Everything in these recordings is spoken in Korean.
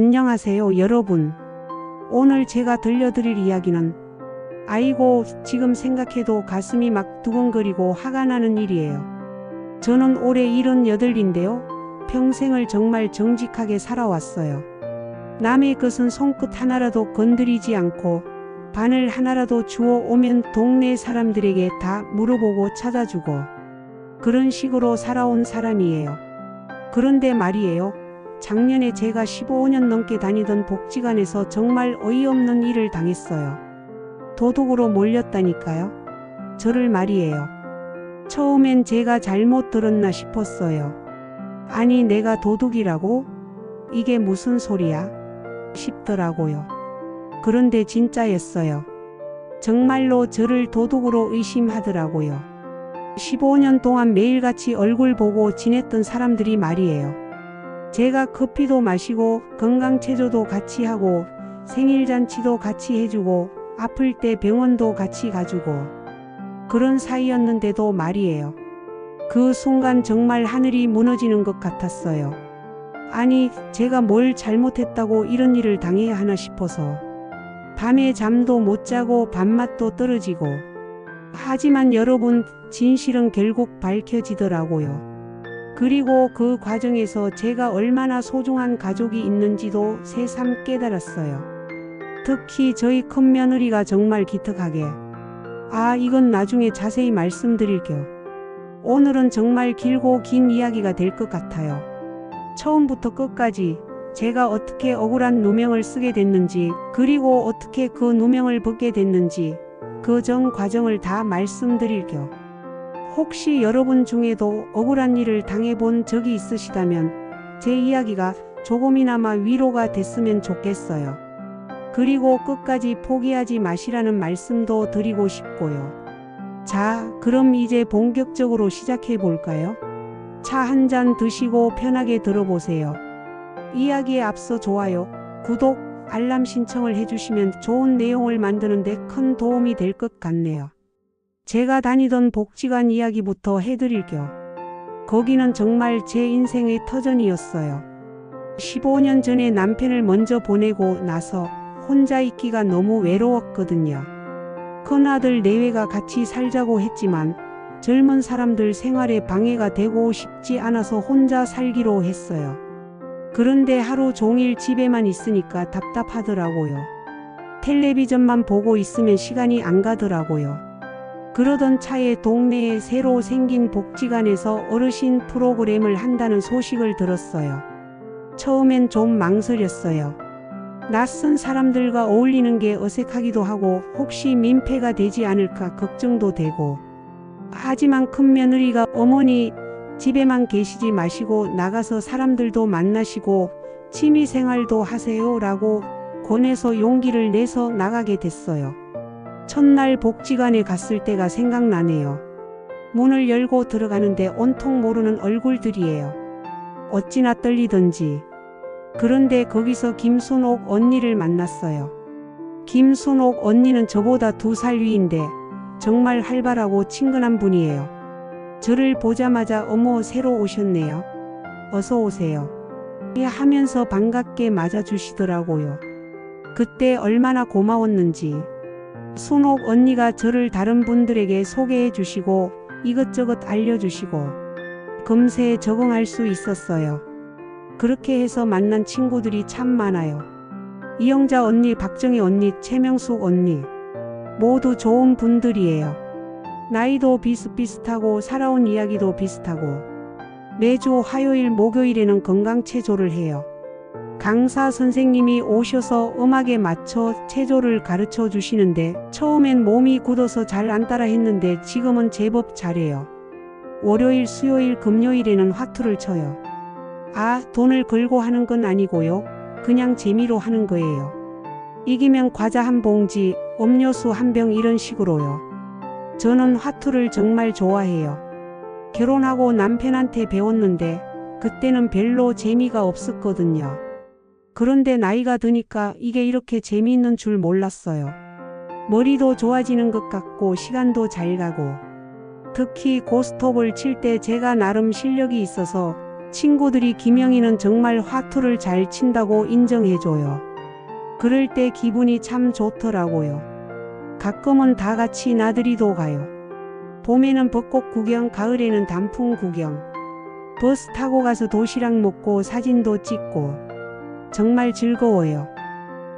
안녕하세요, 여러분. 오늘 제가 들려드릴 이야기는 아이고, 지금 생각해도 가슴이 막 두근거리고 화가 나는 일이에요. 저는 올해 78인데요. 평생을 정말 정직하게 살아왔어요. 남의 것은 손끝 하나라도 건드리지 않고 바늘 하나라도 주워 오면 동네 사람들에게 다 물어보고 찾아주고 그런 식으로 살아온 사람이에요. 그런데 말이에요. 작년에 제가 15년 넘게 다니던 복지관에서 정말 어이없는 일을 당했어요. 도둑으로 몰렸다니까요. 저를 말이에요. 처음엔 제가 잘못 들었나 싶었어요. 아니, 내가 도둑이라고? 이게 무슨 소리야? 싶더라고요. 그런데 진짜였어요. 정말로 저를 도둑으로 의심하더라고요. 15년 동안 매일같이 얼굴 보고 지냈던 사람들이 말이에요. 제가 커피도 마시고 건강체조도 같이 하고 생일잔치도 같이 해주고 아플 때 병원도 같이 가주고 그런 사이였는데도 말이에요. 그 순간 정말 하늘이 무너지는 것 같았어요. 아니, 제가 뭘 잘못했다고 이런 일을 당해야 하나 싶어서 밤에 잠도 못 자고 밥맛도 떨어지고 하지만 여러분, 진실은 결국 밝혀지더라고요. 그리고 그 과정에서 제가 얼마나 소중한 가족이 있는지도 새삼 깨달았어요. 특히 저희 큰며느리가 정말 기특하게 이건 나중에 자세히 말씀드릴게요. 오늘은 정말 길고 긴 이야기가 될 것 같아요. 처음부터 끝까지 제가 어떻게 억울한 누명을 쓰게 됐는지 그리고 어떻게 그 누명을 벗게 됐는지 그 전 과정을 다 말씀드릴게요. 혹시 여러분 중에도 억울한 일을 당해본 적이 있으시다면 제 이야기가 조금이나마 위로가 됐으면 좋겠어요. 그리고 끝까지 포기하지 마시라는 말씀도 드리고 싶고요. 자, 그럼 이제 본격적으로 시작해 볼까요? 차 한 잔 드시고 편하게 들어보세요. 이야기에 앞서 좋아요, 구독, 알람 신청을 해주시면 좋은 내용을 만드는데 큰 도움이 될 것 같네요. 제가 다니던 복지관 이야기부터 해드릴게요. 거기는 정말 제 인생의 터전이었어요. 15년 전에 남편을 먼저 보내고 나서 혼자 있기가 너무 외로웠거든요. 큰아들 내외가 같이 살자고 했지만 젊은 사람들 생활에 방해가 되고 싶지 않아서 혼자 살기로 했어요. 그런데 하루 종일 집에만 있으니까 답답하더라고요. 텔레비전만 보고 있으면 시간이 안 가더라고요. 그러던 차에 동네에 새로 생긴 복지관에서 어르신 프로그램을 한다는 소식을 들었어요. 처음엔 좀 망설였어요. 낯선 사람들과 어울리는 게 어색하기도 하고 혹시 민폐가 되지 않을까 걱정도 되고 하지만 큰며느리가 어머니 집에만 계시지 마시고 나가서 사람들도 만나시고 취미생활도 하세요 라고 권해서 용기를 내서 나가게 됐어요. 첫날 복지관에 갔을 때가 생각나네요. 문을 열고 들어가는데 온통 모르는 얼굴들이에요. 어찌나 떨리던지. 그런데 거기서 김순옥 언니를 만났어요. 김순옥 언니는 저보다 2살 위인데 정말 활발하고 친근한 분이에요. 저를 보자마자 어머, 새로 오셨네요. 어서 오세요. 하면서 반갑게 맞아주시더라고요. 그때 얼마나 고마웠는지. 순옥 언니가 저를 다른 분들에게 소개해 주시고 이것저것 알려주시고 금세 적응할 수 있었어요. 그렇게 해서 만난 친구들이 참 많아요. 이영자 언니, 박정희 언니, 최명숙 언니 모두 좋은 분들이에요. 나이도 비슷비슷하고 살아온 이야기도 비슷하고 매주 화요일 목요일에는 건강체조를 해요. 강사 선생님이 오셔서 음악에 맞춰 체조를 가르쳐 주시는데 처음엔 몸이 굳어서 잘 안 따라 했는데 지금은 제법 잘해요. 월요일, 수요일, 금요일에는 화투를 쳐요. 돈을 걸고 하는 건 아니고요. 그냥 재미로 하는 거예요. 이기면 과자 한 봉지, 음료수 한 병 이런 식으로요. 저는 화투를 정말 좋아해요. 결혼하고 남편한테 배웠는데 그때는 별로 재미가 없었거든요. 그런데 나이가 드니까 이게 이렇게 재미있는 줄 몰랐어요. 머리도 좋아지는 것 같고 시간도 잘 가고 특히 고스톱을 칠 때 제가 나름 실력이 있어서 친구들이 김영희는 정말 화투를 잘 친다고 인정해줘요. 그럴 때 기분이 참 좋더라고요. 가끔은 다 같이 나들이도 가요. 봄에는 벚꽃 구경, 가을에는 단풍 구경. 버스 타고 가서 도시락 먹고 사진도 찍고 정말 즐거워요.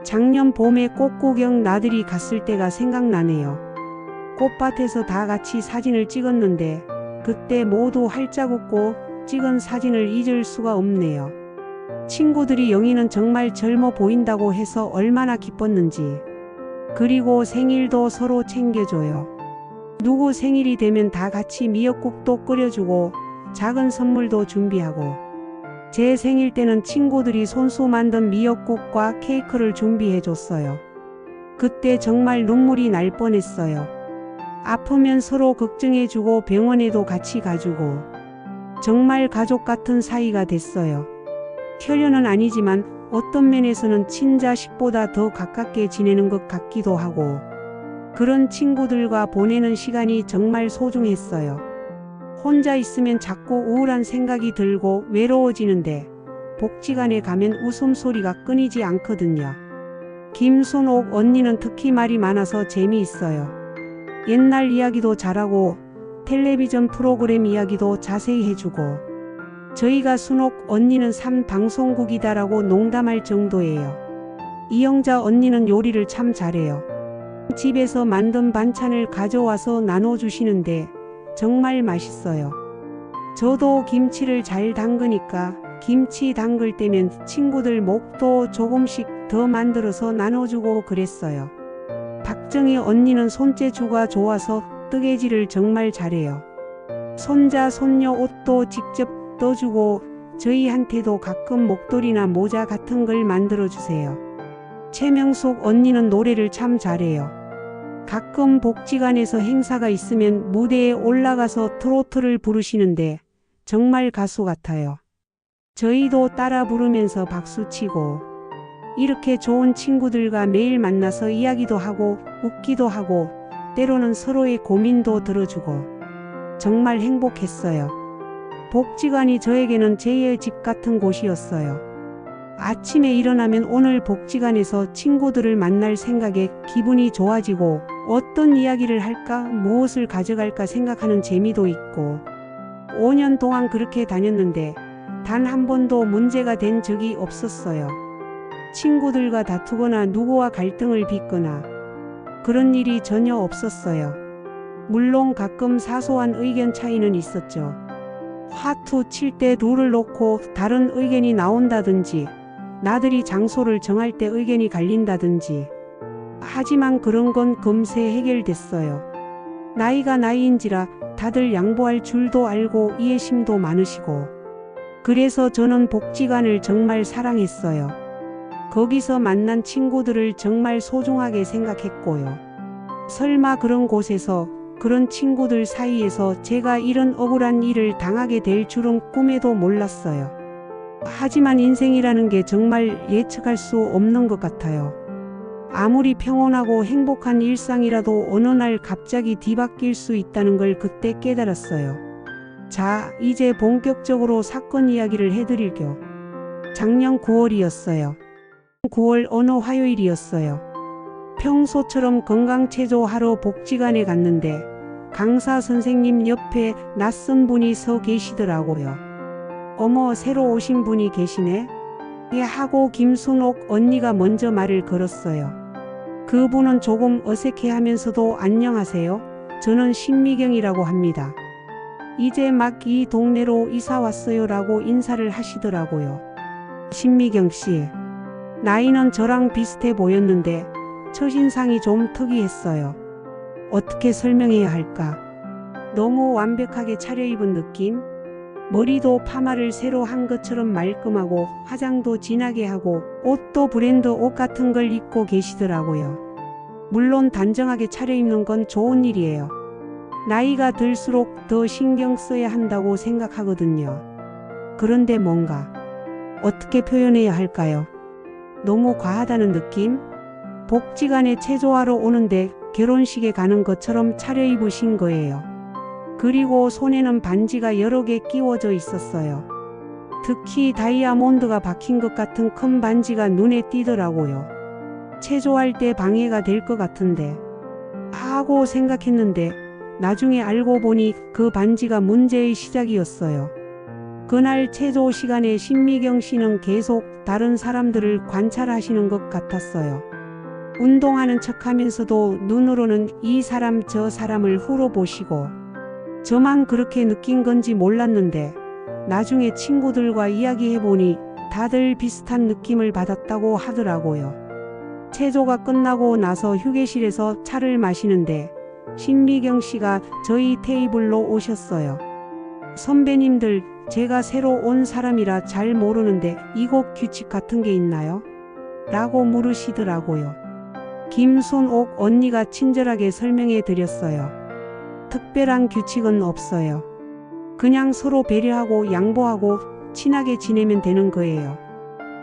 작년 봄에 꽃 구경 나들이 갔을 때가 생각나네요. 꽃밭에서 다 같이 사진을 찍었는데 그때 모두 활짝 웃고 찍은 사진을 잊을 수가 없네요. 친구들이 영희는 정말 젊어 보인다고 해서 얼마나 기뻤는지. 그리고 생일도 서로 챙겨줘요. 누구 생일이 되면 다 같이 미역국도 끓여주고 작은 선물도 준비하고, 제 생일 때는 친구들이 손수 만든 미역국과 케이크를 준비해줬어요. 그때 정말 눈물이 날 뻔했어요. 아프면 서로 걱정해주고 병원에도 같이 가주고 정말 가족 같은 사이가 됐어요. 혈연은 아니지만 어떤 면에서는 친자식보다 더 가깝게 지내는 것 같기도 하고, 그런 친구들과 보내는 시간이 정말 소중했어요. 혼자 있으면 자꾸 우울한 생각이 들고 외로워지는데 복지관에 가면 웃음소리가 끊이지 않거든요. 김순옥 언니는 특히 말이 많아서 재미있어요. 옛날 이야기도 잘하고 텔레비전 프로그램 이야기도 자세히 해주고, 저희가 순옥 언니는 3방송국이다라고 농담할 정도예요. 이영자 언니는 요리를 참 잘해요. 집에서 만든 반찬을 가져와서 나눠주시는데 정말 맛있어요. 저도 김치를 잘 담그니까 김치 담글 때면 친구들 목도 조금씩 더 만들어서 나눠주고 그랬어요. 박정희 언니는 손재주가 좋아서 뜨개질을 정말 잘해요. 손자 손녀 옷도 직접 떠주고 저희한테도 가끔 목도리나 모자 같은 걸 만들어주세요. 최명숙 언니는 노래를 참 잘해요. 가끔 복지관에서 행사가 있으면 무대에 올라가서 트로트를 부르시는데 정말 가수 같아요. 저희도 따라 부르면서 박수치고, 이렇게 좋은 친구들과 매일 만나서 이야기도 하고 웃기도 하고 때로는 서로의 고민도 들어주고 정말 행복했어요. 복지관이 저에게는 제2의 집 같은 곳이었어요. 아침에 일어나면 오늘 복지관에서 친구들을 만날 생각에 기분이 좋아지고 어떤 이야기를 할까, 무엇을 가져갈까 생각하는 재미도 있고, 5년 동안 그렇게 다녔는데 단 한 번도 문제가 된 적이 없었어요. 친구들과 다투거나 누구와 갈등을 빚거나 그런 일이 전혀 없었어요. 물론 가끔 사소한 의견 차이는 있었죠. 화투 칠 때 룰을 놓고 다른 의견이 나온다든지, 나들이 장소를 정할 때 의견이 갈린다든지. 하지만 그런 건 금세 해결됐어요. 나이가 나이인지라 다들 양보할 줄도 알고 이해심도 많으시고, 그래서 저는 복지관을 정말 사랑했어요. 거기서 만난 친구들을 정말 소중하게 생각했고요. 설마 그런 곳에서, 그런 친구들 사이에서 제가 이런 억울한 일을 당하게 될 줄은 꿈에도 몰랐어요. 하지만 인생이라는 게 정말 예측할 수 없는 것 같아요. 아무리 평온하고 행복한 일상이라도 어느 날 갑자기 뒤바뀔 수 있다는 걸 그때 깨달았어요. 자, 이제 본격적으로 사건 이야기를 해드릴게요. 작년 9월이었어요. 9월 어느 화요일이었어요. 평소처럼 건강체조하러 복지관에 갔는데 강사 선생님 옆에 낯선 분이 서 계시더라고요. 어머, 새로 오신 분이 계시네? 예 하고 김순옥 언니가 먼저 말을 걸었어요. 그분은 조금 어색해하면서도 안녕하세요. 저는 신미경이라고 합니다. 이제 막 이 동네로 이사 왔어요 라고 인사를 하시더라고요. 신미경 씨. 나이는 저랑 비슷해 보였는데 첫인상이 좀 특이했어요. 어떻게 설명해야 할까? 너무 완벽하게 차려입은 느낌? 머리도 파마를 새로 한 것처럼 말끔하고 화장도 진하게 하고 옷도 브랜드 옷 같은 걸 입고 계시더라고요. 물론 단정하게 차려입는 건 좋은 일이에요. 나이가 들수록 더 신경 써야 한다고 생각하거든요. 그런데 뭔가 어떻게 표현해야 할까요? 너무 과하다는 느낌? 복지관에 체조하러 오는데 결혼식에 가는 것처럼 차려입으신 거예요. 그리고 손에는 반지가 여러 개 끼워져 있었어요. 특히 다이아몬드가 박힌 것 같은 큰 반지가 눈에 띄더라고요. 체조할 때 방해가 될 것 같은데 하고 생각했는데 나중에 알고 보니 그 반지가 문제의 시작이었어요. 그날 체조 시간에 신미경 씨는 계속 다른 사람들을 관찰하시는 것 같았어요. 운동하는 척하면서도 눈으로는 이 사람 저 사람을 훑어보시고 저만 그렇게 느낀 건지 몰랐는데 나중에 친구들과 이야기해보니 다들 비슷한 느낌을 받았다고 하더라고요. 체조가 끝나고 나서 휴게실에서 차를 마시는데 신미경 씨가 저희 테이블로 오셨어요. 선배님들, 제가 새로 온 사람이라 잘 모르는데 이곳 규칙 같은 게 있나요? 라고 물으시더라고요. 김순옥 언니가 친절하게 설명해 드렸어요. 특별한 규칙은 없어요. 그냥 서로 배려하고 양보하고 친하게 지내면 되는 거예요.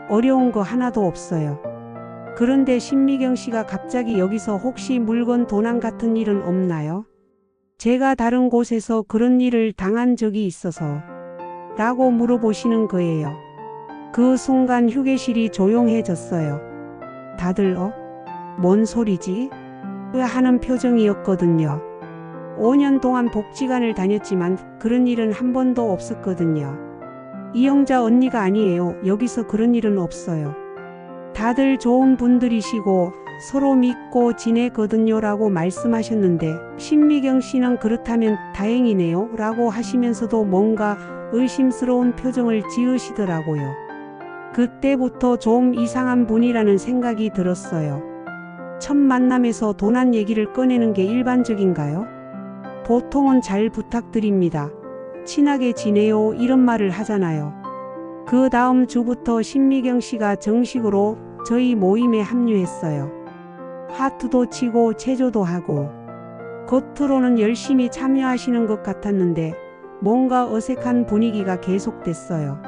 어려운 거 하나도 없어요. 그런데 신미경 씨가 갑자기 여기서 혹시 물건 도난 같은 일은 없나요? 제가 다른 곳에서 그런 일을 당한 적이 있어서 라고 물어보시는 거예요. 그 순간 휴게실이 조용해졌어요. 다들 뭔 소리지? 하는 표정이었거든요. 5년 동안 복지관을 다녔지만 그런 일은 한 번도 없었거든요. 이영자 언니가 아니에요. 여기서 그런 일은 없어요. 다들 좋은 분들이시고 서로 믿고 지내거든요 라고 말씀하셨는데 신미경 씨는 그렇다면 다행이네요 라고 하시면서도 뭔가 의심스러운 표정을 지으시더라고요. 그때부터 좀 이상한 분이라는 생각이 들었어요. 첫 만남에서 도난 얘기를 꺼내는 게 일반적인가요? 보통은 잘 부탁드립니다. 친하게 지내요 이런 말을 하잖아요. 그 다음 주부터 신미경 씨가 정식으로 저희 모임에 합류했어요. 하트도 치고 체조도 하고 겉으로는 열심히 참여하시는 것 같았는데 뭔가 어색한 분위기가 계속됐어요.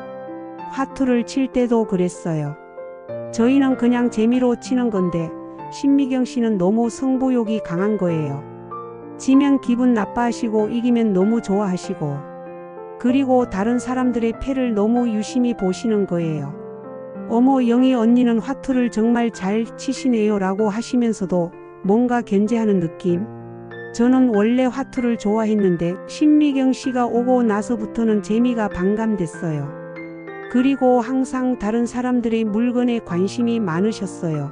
하트를 칠 때도 그랬어요. 저희는 그냥 재미로 치는 건데 신미경 씨는 너무 승부욕이 강한 거예요. 지면 기분 나빠하시고 이기면 너무 좋아하시고 그리고 다른 사람들의 패를 너무 유심히 보시는 거예요. 어머 영희 언니는 화투를 정말 잘 치시네요 라고 하시면서도 뭔가 견제하는 느낌? 저는 원래 화투를 좋아했는데 신미경 씨가 오고 나서부터는 재미가 반감됐어요. 그리고 항상 다른 사람들의 물건에 관심이 많으셨어요.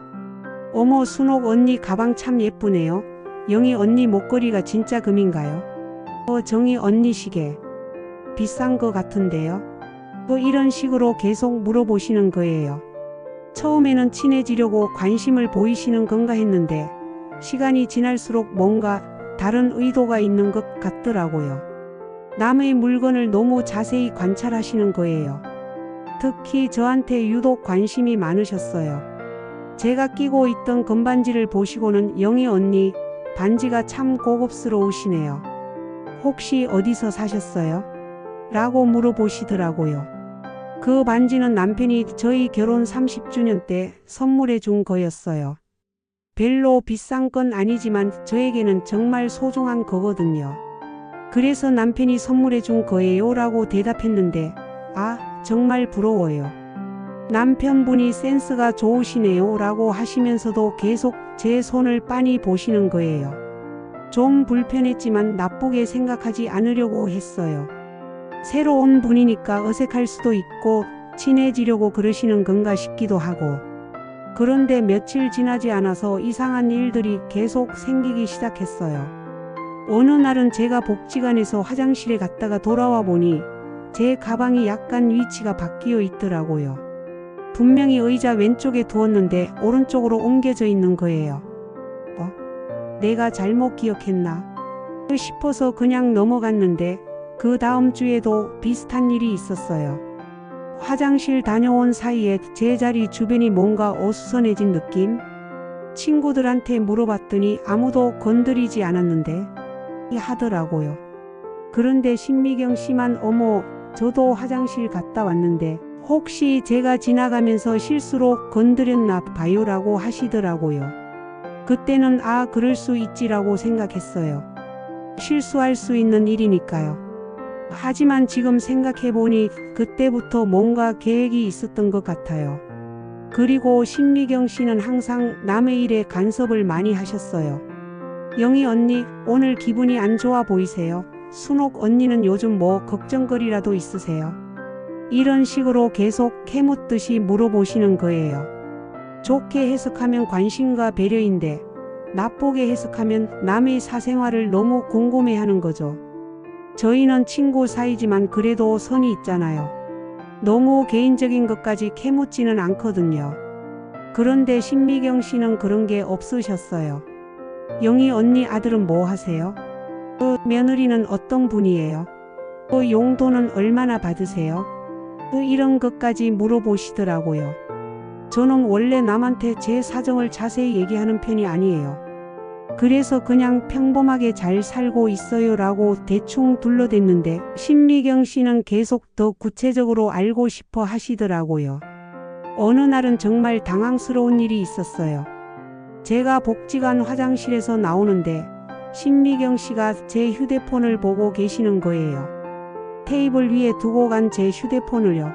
어머 순옥 언니 가방 참 예쁘네요. 영희 언니 목걸이가 진짜 금인가요? 정희 언니 시계 비싼 거 같은데요? 이런 식으로 계속 물어보시는 거예요. 처음에는 친해지려고 관심을 보이시는 건가 했는데 시간이 지날수록 뭔가 다른 의도가 있는 것 같더라고요. 남의 물건을 너무 자세히 관찰하시는 거예요. 특히 저한테 유독 관심이 많으셨어요. 제가 끼고 있던 금반지를 보시고는 영희 언니 반지가 참 고급스러우시네요. 혹시 어디서 사셨어요? 라고 물어보시더라고요. 그 반지는 남편이 저희 결혼 30주년 때 선물해 준 거였어요. 별로 비싼 건 아니지만 저에게는 정말 소중한 거거든요. 그래서 남편이 선물해 준 거예요 라고 대답했는데 정말 부러워요. 남편분이 센스가 좋으시네요 라고 하시면서도 계속 제 손을 빤히 보시는 거예요. 좀 불편했지만 나쁘게 생각하지 않으려고 했어요. 새로운 분이니까 어색할 수도 있고 친해지려고 그러시는 건가 싶기도 하고. 그런데 며칠 지나지 않아서 이상한 일들이 계속 생기기 시작했어요. 어느 날은 제가 복지관에서 화장실에 갔다가 돌아와 보니 제 가방이 약간 위치가 바뀌어 있더라고요. 분명히 의자 왼쪽에 두었는데 오른쪽으로 옮겨져 있는 거예요. 내가 잘못 기억했나 싶어서 그냥 넘어갔는데 그 다음 주에도 비슷한 일이 있었어요. 화장실 다녀온 사이에 제 자리 주변이 뭔가 어수선해진 느낌? 친구들한테 물어봤더니 아무도 건드리지 않았는데 하더라고요. 그런데 신미경 씨만 어머 저도 화장실 갔다 왔는데 혹시 제가 지나가면서 실수로 건드렸나 봐요 라고 하시더라고요. 그때는 그럴 수 있지라고 생각했어요. 실수할 수 있는 일이니까요. 하지만 지금 생각해보니 그때부터 뭔가 계획이 있었던 것 같아요. 그리고 신미경 씨는 항상 남의 일에 간섭을 많이 하셨어요. 영희 언니, 오늘 기분이 안 좋아 보이세요? 순옥 언니는 요즘 뭐 걱정거리라도 있으세요? 이런 식으로 계속 캐묻듯이 물어보시는 거예요. 좋게 해석하면 관심과 배려인데 나쁘게 해석하면 남의 사생활을 너무 궁금해하는 거죠. 저희는 친구 사이지만 그래도 선이 있잖아요. 너무 개인적인 것까지 캐묻지는 않거든요. 그런데 신미경 씨는 그런 게 없으셨어요. 영희 언니 아들은 뭐 하세요? 그 며느리는 어떤 분이에요? 그 용돈은 얼마나 받으세요? 이런 것까지 물어보시더라고요. 저는 원래 남한테 제 사정을 자세히 얘기하는 편이 아니에요. 그래서 그냥 평범하게 잘 살고 있어요 라고 대충 둘러댔는데 신미경 씨는 계속 더 구체적으로 알고 싶어 하시더라고요. 어느 날은 정말 당황스러운 일이 있었어요. 제가 복지관 화장실에서 나오는데 신미경 씨가 제 휴대폰을 보고 계시는 거예요. 테이블 위에 두고 간 제 휴대폰을요.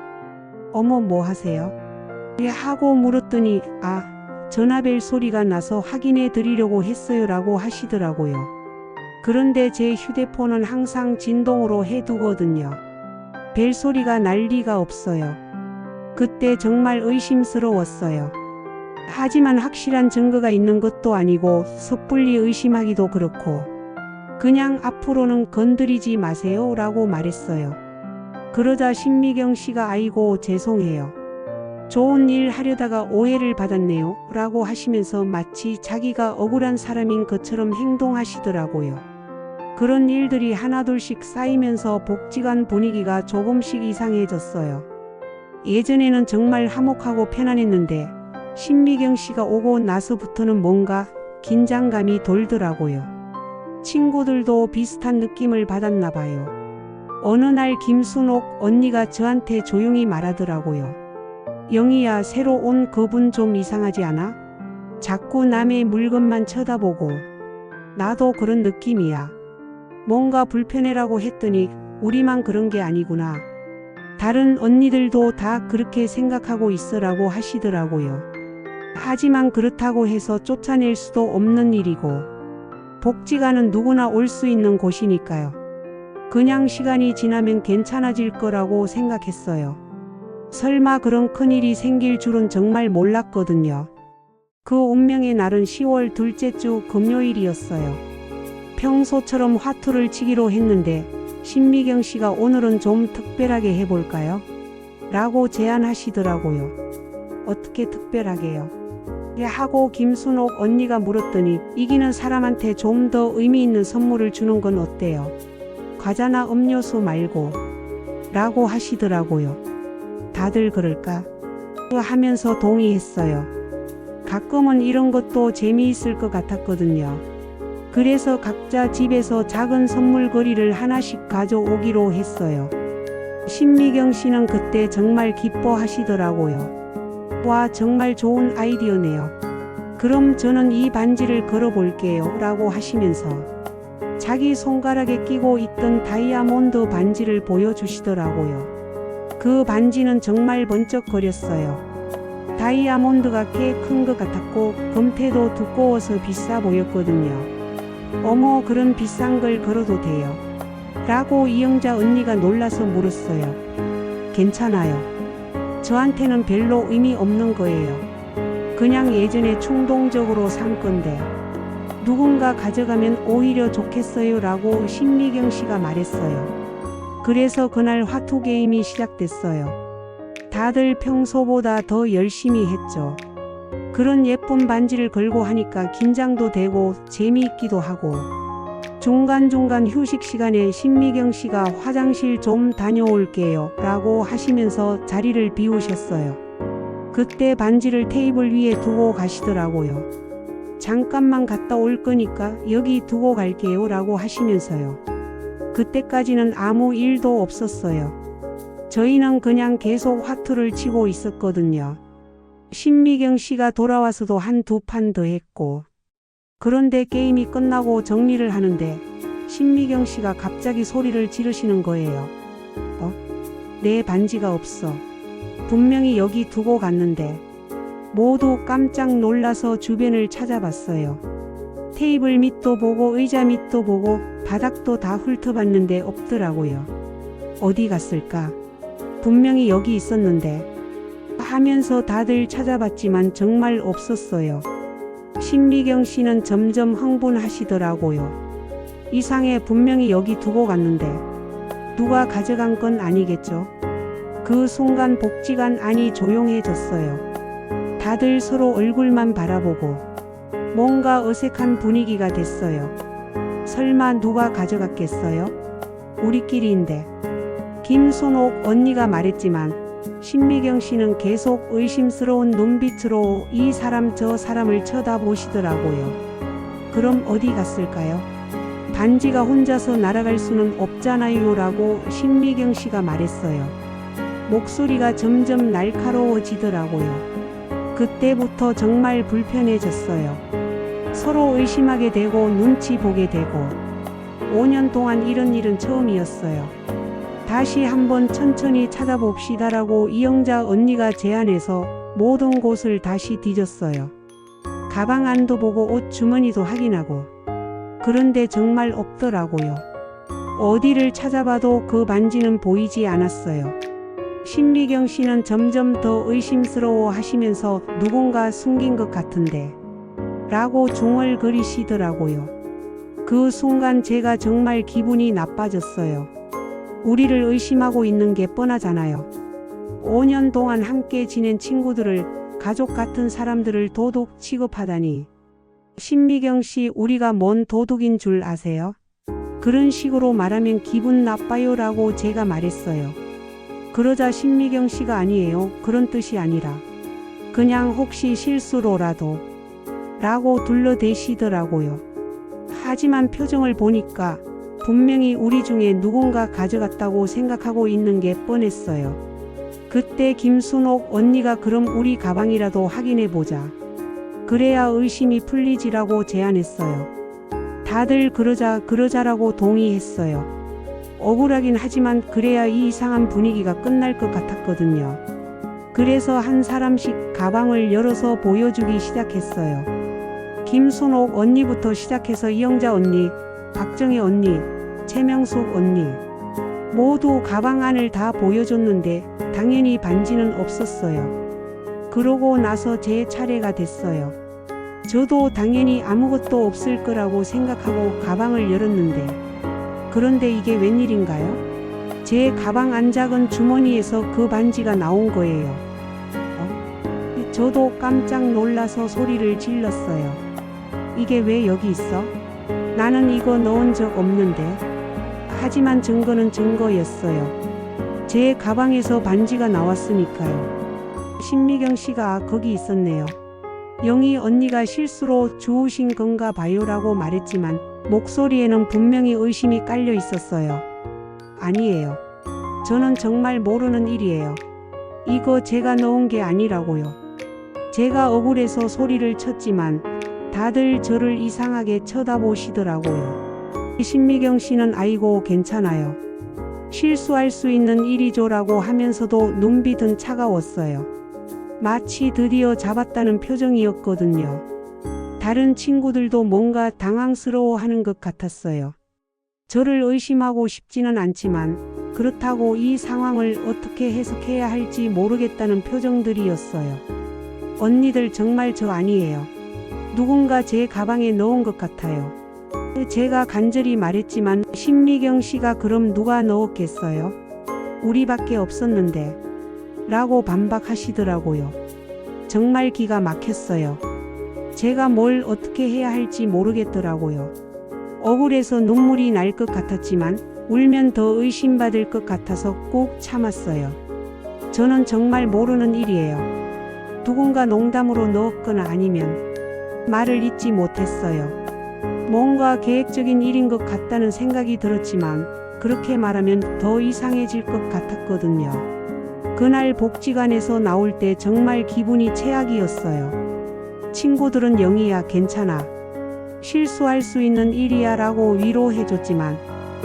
어머, 뭐 하세요? 하고 물었더니 전화벨 소리가 나서 확인해 드리려고 했어요 라고 하시더라고요. 그런데 제 휴대폰은 항상 진동으로 해두거든요. 벨 소리가 날 리가 없어요. 그때 정말 의심스러웠어요. 하지만 확실한 증거가 있는 것도 아니고 섣불리 의심하기도 그렇고 그냥 앞으로는 건드리지 마세요 라고 말했어요. 그러자 신미경 씨가 아이고 죄송해요. 좋은 일 하려다가 오해를 받았네요 라고 하시면서 마치 자기가 억울한 사람인 것처럼 행동하시더라고요. 그런 일들이 하나둘씩 쌓이면서 복지관 분위기가 조금씩 이상해졌어요. 예전에는 정말 화목하고 편안했는데 신미경 씨가 오고 나서부터는 뭔가 긴장감이 돌더라고요. 친구들도 비슷한 느낌을 받았나 봐요. 어느 날 김순옥 언니가 저한테 조용히 말하더라고요. 영희야, 새로 온 그분 좀 이상하지 않아? 자꾸 남의 물건만 쳐다보고. 나도 그런 느낌이야. 뭔가 불편해라고 했더니 우리만 그런 게 아니구나. 다른 언니들도 다 그렇게 생각하고 있으라고 하시더라고요. 하지만 그렇다고 해서 쫓아낼 수도 없는 일이고 복지관은 누구나 올 수 있는 곳이니까요. 그냥 시간이 지나면 괜찮아질 거라고 생각했어요. 설마 그런 큰일이 생길 줄은 정말 몰랐거든요. 그 운명의 날은 10월 둘째 주 금요일이었어요. 평소처럼 화투를 치기로 했는데 신미경 씨가 오늘은 좀 특별하게 해볼까요? 라고 제안하시더라고요. 어떻게 특별하게요? 하고 김순옥 언니가 물었더니 이기는 사람한테 좀 더 의미 있는 선물을 주는 건 어때요? 과자나 음료수 말고 라고 하시더라고요. 다들 그럴까? 하면서 동의했어요. 가끔은 이런 것도 재미있을 것 같았거든요. 그래서 각자 집에서 작은 선물거리를 하나씩 가져오기로 했어요. 신미경 씨는 그때 정말 기뻐하시더라고요. 와, 정말 좋은 아이디어네요. 그럼 저는 이 반지를 걸어볼게요 라고 하시면서 자기 손가락에 끼고 있던 다이아몬드 반지를 보여주시더라고요. 그 반지는 정말 번쩍거렸어요. 다이아몬드가 꽤 큰 것 같았고 금태도 두꺼워서 비싸 보였거든요. 어머, 그런 비싼 걸 걸어도 돼요? 라고 이영자 언니가 놀라서 물었어요. 괜찮아요. 저한테는 별로 의미 없는 거예요. 그냥 예전에 충동적으로 산 건데 누군가 가져가면 오히려 좋겠어요 라고 신미경 씨가 말했어요. 그래서 그날 화투 게임이 시작됐어요. 다들 평소보다 더 열심히 했죠. 그런 예쁜 반지를 걸고 하니까 긴장도 되고 재미있기도 하고 중간중간 휴식 시간에 신미경 씨가 화장실 좀 다녀올게요 라고 하시면서 자리를 비우셨어요. 그때 반지를 테이블 위에 두고 가시더라고요. 잠깐만 갔다 올 거니까 여기 두고 갈게요 라고 하시면서요. 그때까지는 아무 일도 없었어요. 저희는 그냥 계속 화투를 치고 있었거든요. 신미경 씨가 돌아와서도 한두 판 더 했고 그런데 게임이 끝나고 정리를 하는데 신미경 씨가 갑자기 소리를 지르시는 거예요. 내 반지가 없어. 분명히 여기 두고 갔는데. 모두 깜짝 놀라서 주변을 찾아봤어요. 테이블 밑도 보고 의자 밑도 보고 바닥도 다 훑어봤는데 없더라고요. 어디 갔을까? 분명히 여기 있었는데 하면서 다들 찾아봤지만 정말 없었어요. 신미경 씨는 점점 흥분하시더라고요. 이상해, 분명히 여기 두고 갔는데 누가 가져간 건 아니겠죠? 그 순간 복지관 안이 조용해졌어요. 다들 서로 얼굴만 바라보고 뭔가 어색한 분위기가 됐어요. 설마 누가 가져갔겠어요? 우리끼리인데. 김순옥 언니가 말했지만 신미경 씨는 계속 의심스러운 눈빛으로 이 사람 저 사람을 쳐다보시더라고요. 그럼 어디 갔을까요? 반지가 혼자서 날아갈 수는 없잖아요 라고 신미경 씨가 말했어요. 목소리가 점점 날카로워지더라고요. 그때부터 정말 불편해졌어요. 서로 의심하게 되고 눈치 보게 되고 5년 동안 이런 일은 처음이었어요. 다시 한번 천천히 찾아봅시다라고 이영자 언니가 제안해서 모든 곳을 다시 뒤졌어요. 가방 안도 보고 옷 주머니도 확인하고. 그런데 정말 없더라고요. 어디를 찾아봐도 그 반지는 보이지 않았어요. 신미경 씨는 점점 더 의심스러워 하시면서 누군가 숨긴 것 같은데 라고 중얼거리시더라고요. 그 순간 제가 정말 기분이 나빠졌어요. 우리를 의심하고 있는 게 뻔하잖아요. 5년 동안 함께 지낸 친구들을, 가족 같은 사람들을 도둑 취급하다니. 신미경 씨, 우리가 뭔 도둑인 줄 아세요? 그런 식으로 말하면 기분 나빠요 라고 제가 말했어요. 그러자 신미경 씨가 아니에요. 그런 뜻이 아니라 그냥 혹시 실수로라도 라고 둘러대시더라고요. 하지만 표정을 보니까 분명히 우리 중에 누군가 가져갔다고 생각하고 있는 게 뻔했어요. 그때 김순옥 언니가 그럼 우리 가방이라도 확인해보자. 그래야 의심이 풀리지라고 제안했어요. 다들 그러자라고 동의했어요. 억울하긴 하지만 그래야 이 이상한 분위기가 끝날 것 같았거든요. 그래서 한 사람씩 가방을 열어서 보여주기 시작했어요. 김순옥 언니부터 시작해서 이영자 언니, 박정희 언니, 최명숙 언니 모두 가방 안을 다 보여줬는데 당연히 반지는 없었어요. 그러고 나서 제 차례가 됐어요. 저도 당연히 아무것도 없을 거라고 생각하고 가방을 열었는데 그런데 이게 웬일인가요? 제 가방 안 작은 주머니에서 그 반지가 나온 거예요. 저도 깜짝 놀라서 소리를 질렀어요. 이게 왜 여기 있어? 나는 이거 넣은 적 없는데. 하지만 증거는 증거였어요. 제 가방에서 반지가 나왔으니까요. 신미경 씨가 거기 있었네요. 영희 언니가 실수로 주우신 건가 봐요라고 말했지만 목소리에는 분명히 의심이 깔려 있었어요. 아니에요. 저는 정말 모르는 일이에요. 이거 제가 넣은 게 아니라고요. 제가 억울해서 소리를 쳤지만 다들 저를 이상하게 쳐다보시더라고요. 신미경 씨는 아이고 괜찮아요. 실수할 수 있는 일이죠라고 하면서도 눈빛은 차가웠어요. 마치 드디어 잡았다는 표정이었거든요. 다른 친구들도 뭔가 당황스러워하는 것 같았어요. 저를 의심하고 싶지는 않지만 그렇다고 이 상황을 어떻게 해석해야 할지 모르겠다는 표정들이었어요. 언니들 정말 저 아니에요. 누군가 제 가방에 넣은 것 같아요. 제가 간절히 말했지만 신미경 씨가 그럼 누가 넣었겠어요? 우리밖에 없었는데 라고 반박하시더라고요. 정말 기가 막혔어요. 제가 뭘 어떻게 해야 할지 모르겠더라고요. 억울해서 눈물이 날 것 같았지만 울면 더 의심받을 것 같아서 꾹 참았어요. 저는 정말 모르는 일이에요. 누군가 농담으로 넣었거나 아니면 말을 잇지 못했어요. 뭔가 계획적인 일인 것 같다는 생각이 들었지만 그렇게 말하면 더 이상해질 것 같았거든요. 그날 복지관에서 나올 때 정말 기분이 최악이었어요. 친구들은 영희야 괜찮아. 실수할 수 있는 일이야 라고 위로해줬지만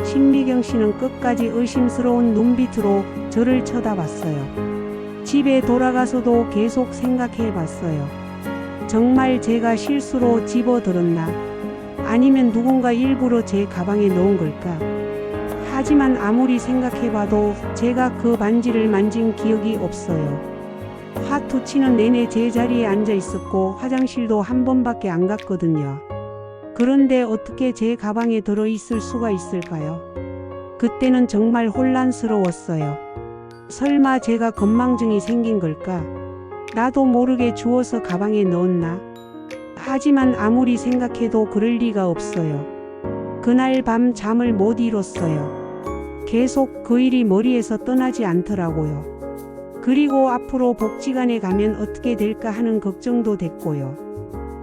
신미경 씨는 끝까지 의심스러운 눈빛으로 저를 쳐다봤어요. 집에 돌아가서도 계속 생각해봤어요. 정말 제가 실수로 집어들었나? 아니면 누군가 일부러 제 가방에 넣은 걸까? 하지만 아무리 생각해봐도 제가 그 반지를 만진 기억이 없어요. 화투 치는 내내 제 자리에 앉아 있었고 화장실도 한 번밖에 안 갔거든요. 그런데 어떻게 제 가방에 들어 있을 수가 있을까요? 그때는 정말 혼란스러웠어요. 설마 제가 건망증이 생긴 걸까? 나도 모르게 주워서 가방에 넣었나? 하지만 아무리 생각해도 그럴 리가 없어요. 그날 밤 잠을 못 이뤘어요. 계속 그 일이 머리에서 떠나지 않더라고요. 그리고 앞으로 복지관에 가면 어떻게 될까 하는 걱정도 됐고요.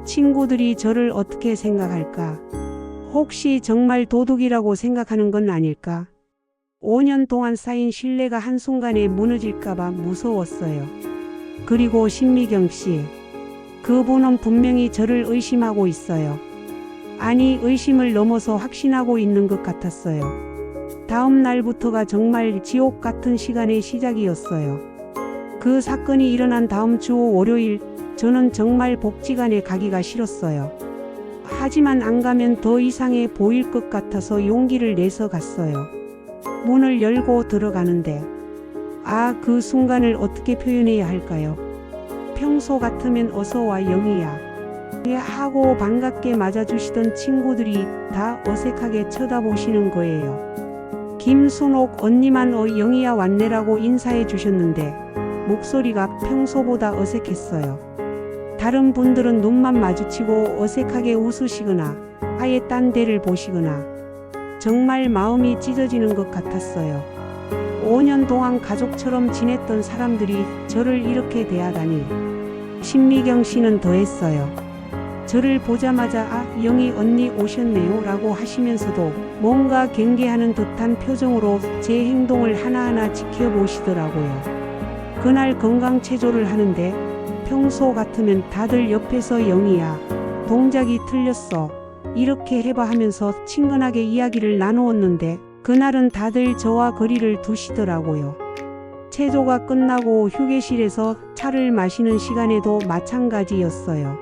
친구들이 저를 어떻게 생각할까? 혹시 정말 도둑이라고 생각하는 건 아닐까? 5년 동안 쌓인 신뢰가 한순간에 무너질까봐 무서웠어요. 그리고 신미경 씨. 그분은 분명히 저를 의심하고 있어요. 아니, 의심을 넘어서 확신하고 있는 것 같았어요. 다음 날부터가 정말 지옥 같은 시간의 시작이었어요. 그 사건이 일어난 다음 주 월요일, 저는 정말 복지관에 가기가 싫었어요. 하지만 안 가면 더 이상해 보일 것 같아서 용기를 내서 갔어요. 문을 열고 들어가는데, 그 순간을 어떻게 표현해야 할까요? 평소 같으면 어서 와 영희야 하고 반갑게 맞아주시던 친구들이 다 어색하게 쳐다보시는 거예요. 김순옥 언니만 영희야 왔네라고 인사해 주셨는데 목소리가 평소보다 어색했어요. 다른 분들은 눈만 마주치고 어색하게 웃으시거나 아예 딴 데를 보시거나 정말 마음이 찢어지는 것 같았어요. 5년 동안 가족처럼 지냈던 사람들이 저를 이렇게 대하다니. 신미경 씨는 더했어요. 저를 보자마자 영희 언니 오셨네요 라고 하시면서도 뭔가 경계하는 듯한 표정으로 제 행동을 하나하나 지켜보시더라고요. 그날 건강체조를 하는데 평소 같으면 다들 옆에서 영희야 동작이 틀렸어 이렇게 해봐 하면서 친근하게 이야기를 나누었는데 그날은 다들 저와 거리를 두시더라고요. 체조가 끝나고 휴게실에서 차를 마시는 시간에도 마찬가지였어요.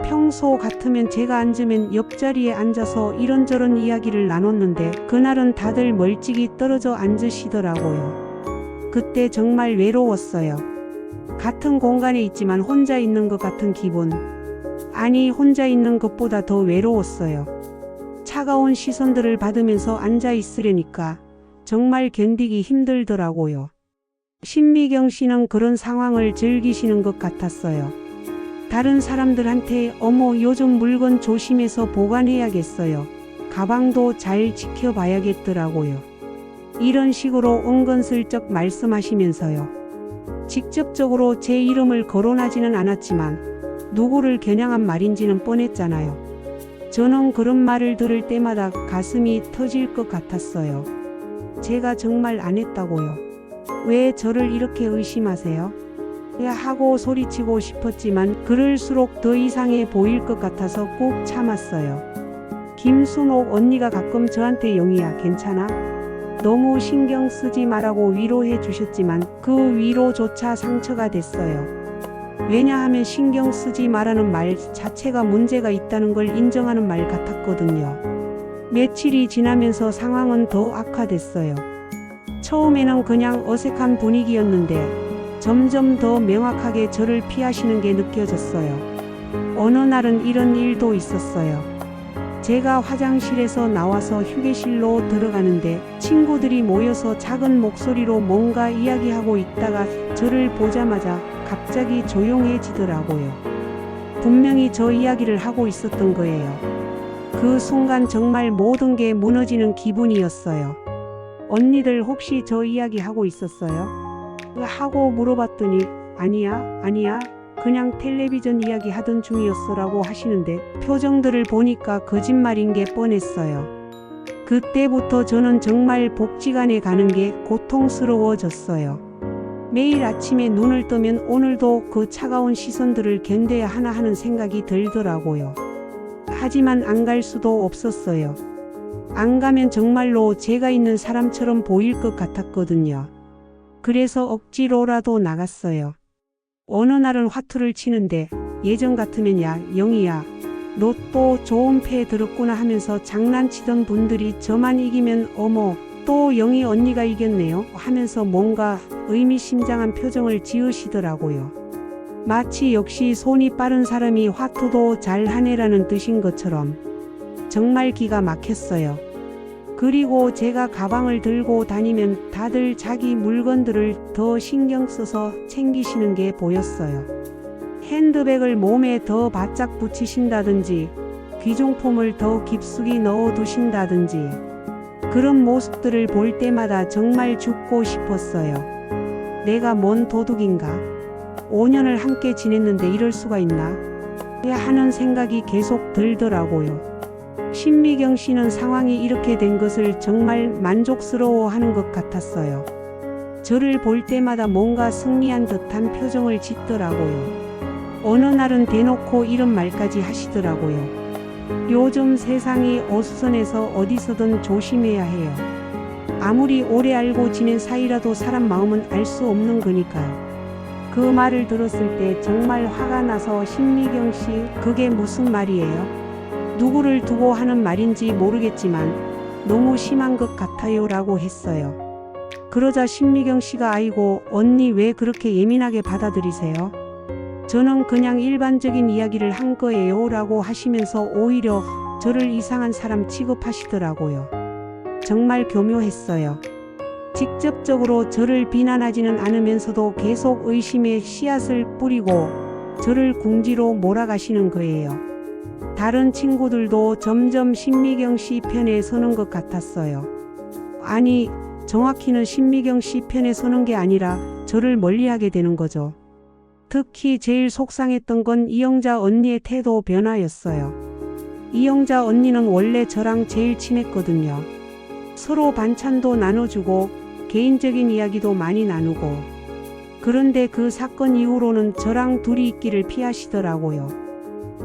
평소 같으면 제가 앉으면 옆자리에 앉아서 이런저런 이야기를 나눴는데 그날은 다들 멀찍이 떨어져 앉으시더라고요. 그때 정말 외로웠어요. 같은 공간에 있지만 혼자 있는 것 같은 기분. 아니, 혼자 있는 것보다 더 외로웠어요. 차가운 시선들을 받으면서 앉아 있으려니까 정말 견디기 힘들더라고요. 신미경 씨는 그런 상황을 즐기시는 것 같았어요. 다른 사람들한테 어머 요즘 물건 조심해서 보관해야겠어요. 가방도 잘 지켜봐야겠더라고요. 이런 식으로 은근슬쩍 말씀하시면서요. 직접적으로 제 이름을 거론하지는 않았지만 누구를 겨냥한 말인지는 뻔했잖아요. 저는 그런 말을 들을 때마다 가슴이 터질 것 같았어요. 제가 정말 안 했다고요. 왜 저를 이렇게 의심하세요? 하고 소리치고 싶었지만 그럴수록 더 이상해 보일 것 같아서 꾹 참았어요. 김순옥 언니가 가끔 저한테 영희야 괜찮아? 너무 신경 쓰지 말라고 위로해 주셨지만 그 위로조차 상처가 됐어요. 왜냐하면 신경 쓰지 말라는 말 자체가 문제가 있다는 걸 인정하는 말 같았거든요. 며칠이 지나면서 상황은 더 악화됐어요. 처음에는 그냥 어색한 분위기였는데 점점 더 명확하게 저를 피하시는 게 느껴졌어요. 어느 날은 이런 일도 있었어요. 제가 화장실에서 나와서 휴게실로 들어가는데 친구들이 모여서 작은 목소리로 뭔가 이야기하고 있다가 저를 보자마자 갑자기 조용해지더라고요. 분명히 저 이야기를 하고 있었던 거예요. 그 순간 정말 모든 게 무너지는 기분이었어요. 언니들 혹시 저 이야기 하고 있었어요? 하고 물어봤더니 아니야 그냥 텔레비전 이야기 하던 중이었어 라고 하시는데 표정들을 보니까 거짓말인 게 뻔했어요. 그때부터 저는 정말 복지관에 가는 게 고통스러워졌어요. 매일 아침에 눈을 뜨면 오늘도 그 차가운 시선들을 견뎌야 하나 하는 생각이 들더라고요. 하지만 안 갈 수도 없었어요. 안 가면 정말로 제가 있는 사람처럼 보일 것 같았거든요. 그래서 억지로라도 나갔어요. 어느 날은 화투를 치는데 예전 같으면 야, 영희야, 너 또 좋은 패 들었구나 하면서 장난치던 분들이 저만 이기면 어머, 또 영희 언니가 이겼네요 하면서 뭔가 의미심장한 표정을 지으시더라고요. 마치 역시 손이 빠른 사람이 화투도 잘하네라는 뜻인 것처럼 정말 기가 막혔어요. 그리고 제가 가방을 들고 다니면 다들 자기 물건들을 더 신경 써서 챙기시는 게 보였어요. 핸드백을 몸에 더 바짝 붙이신다든지 귀중품을 더 깊숙이 넣어 두신다든지 그런 모습들을 볼 때마다 정말 죽고 싶었어요. 내가 뭔 도둑인가? 5년을 함께 지냈는데 이럴 수가 있나? 하는 생각이 계속 들더라고요. 신미경 씨는 상황이 이렇게 된 것을 정말 만족스러워하는 것 같았어요. 저를 볼 때마다 뭔가 승리한 듯한 표정을 짓더라고요. 어느 날은 대놓고 이런 말까지 하시더라고요. 요즘 세상이 어수선해서 어디서든 조심해야 해요. 아무리 오래 알고 지낸 사이라도 사람 마음은 알 수 없는 거니까요. 그 말을 들었을 때 정말 화가 나서 신미경 씨, 그게 무슨 말이에요? 누구를 두고 하는 말인지 모르겠지만 너무 심한 것 같아요 라고 했어요. 그러자 신미경 씨가 아이고 언니 왜 그렇게 예민하게 받아들이세요? 저는 그냥 일반적인 이야기를 한 거예요 라고 하시면서 오히려 저를 이상한 사람 취급하시더라고요. 정말 교묘했어요. 직접적으로 저를 비난하지는 않으면서도 계속 의심의 씨앗을 뿌리고 저를 궁지로 몰아가시는 거예요. 다른 친구들도 점점 신미경 씨 편에 서는 것 같았어요. 아니, 정확히는 신미경 씨 편에 서는 게 아니라 저를 멀리하게 되는 거죠. 특히 제일 속상했던 건 이영자 언니의 태도 변화였어요. 이영자 언니는 원래 저랑 제일 친했거든요. 서로 반찬도 나눠주고 개인적인 이야기도 많이 나누고. 그런데 그 사건 이후로는 저랑 둘이 있기를 피하시더라고요.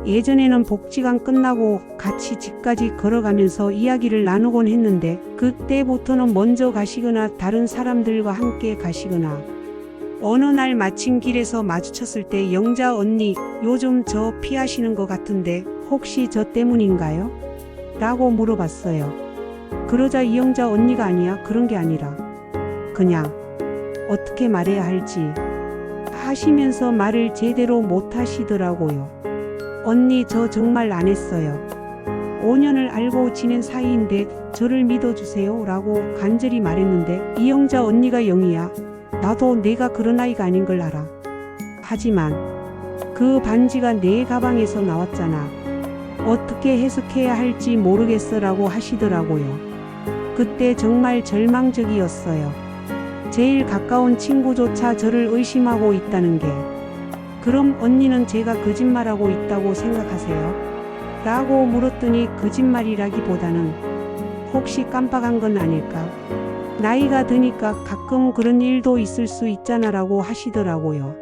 예전에는 복지관 끝나고 같이 집까지 걸어가면서 이야기를 나누곤 했는데 그때부터는 먼저 가시거나 다른 사람들과 함께 가시거나 어느 날 마침 길에서 마주쳤을 때 영자 언니 요즘 저 피하시는 것 같은데 혹시 저 때문인가요? 라고 물어봤어요. 그러자 이영자 언니가 아니야 그런 게 아니라 그냥 어떻게 말해야 할지 하시면서 말을 제대로 못 하시더라고요. 언니 저 정말 안 했어요. 5년을 알고 지낸 사이인데 저를 믿어주세요 라고 간절히 말했는데 이영자 언니가 영희야 나도 내가 그런 아이가 아닌 걸 알아. 하지만 그 반지가 내 가방에서 나왔잖아. 어떻게 해석해야 할지 모르겠어 라고 하시더라고요. 그때 정말 절망적이었어요. 제일 가까운 친구조차 저를 의심하고 있다는 게 그럼 언니는 제가 거짓말하고 있다고 생각하세요? 라고 물었더니 거짓말이라기보다는 혹시 깜빡한 건 아닐까? 나이가 드니까 가끔 그런 일도 있을 수 있잖아 라고 하시더라고요.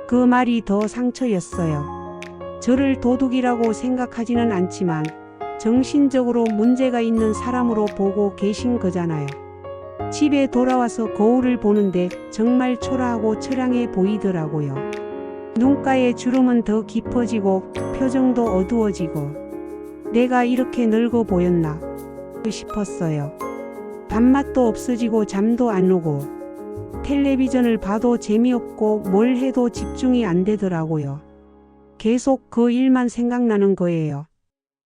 그 말이 더 상처였어요. 저를 도둑이라고 생각하지는 않지만 정신적으로 문제가 있는 사람으로 보고 계신 거잖아요. 집에 돌아와서 거울을 보는데 정말 초라하고 처량해 보이더라고요. 눈가의 주름은 더 깊어지고 표정도 어두워지고 내가 이렇게 늙어 보였나 싶었어요. 밥맛도 없어지고 잠도 안 오고 텔레비전을 봐도 재미없고 뭘 해도 집중이 안 되더라고요. 계속 그 일만 생각나는 거예요.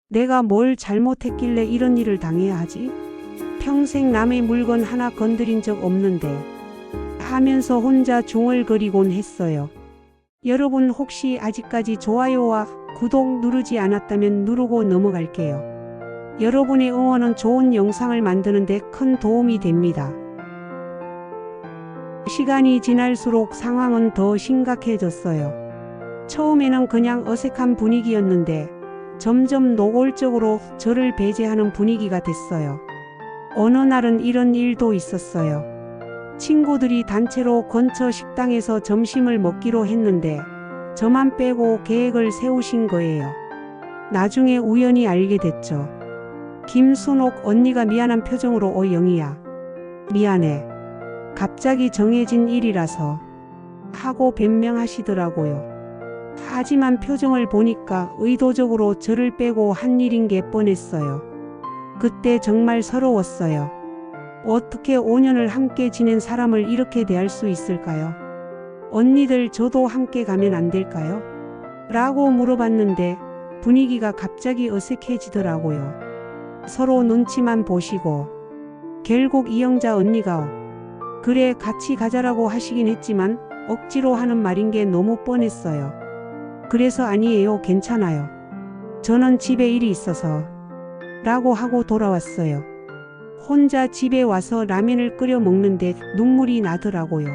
내가 뭘 잘못했길래 이런 일을 당해야 하지? 평생 남의 물건 하나 건드린 적 없는데 하면서 혼자 중얼거리곤 했어요. 여러분 혹시 아직까지 좋아요와 구독 누르지 않았다면 누르고 넘어갈게요. 여러분의 응원은 좋은 영상을 만드는데 큰 도움이 됩니다. 시간이 지날수록 상황은 더 심각해졌어요. 처음에는 그냥 어색한 분위기였는데 점점 노골적으로 저를 배제하는 분위기가 됐어요. 어느 날은 이런 일도 있었어요. 친구들이 단체로 근처 식당에서 점심을 먹기로 했는데 저만 빼고 계획을 세우신 거예요. 나중에 우연히 알게 됐죠. 김순옥 언니가 미안한 표정으로 영희야. 미안해. 갑자기 정해진 일이라서 하고 변명하시더라고요. 하지만 표정을 보니까 의도적으로 저를 빼고 한 일인 게 뻔했어요. 그때 정말 서러웠어요. 어떻게 5년을 함께 지낸 사람을 이렇게 대할 수 있을까요? 언니들 저도 함께 가면 안 될까요? 라고 물어봤는데 분위기가 갑자기 어색해지더라고요. 서로 눈치만 보시고 결국 이영자 언니가 그래 같이 가자라고 하시긴 했지만 억지로 하는 말인 게 너무 뻔했어요. 그래서 아니에요, 괜찮아요. 저는 집에 일이 있어서 라고 하고 돌아왔어요. 혼자 집에 와서 라면을 끓여 먹는데 눈물이 나더라고요.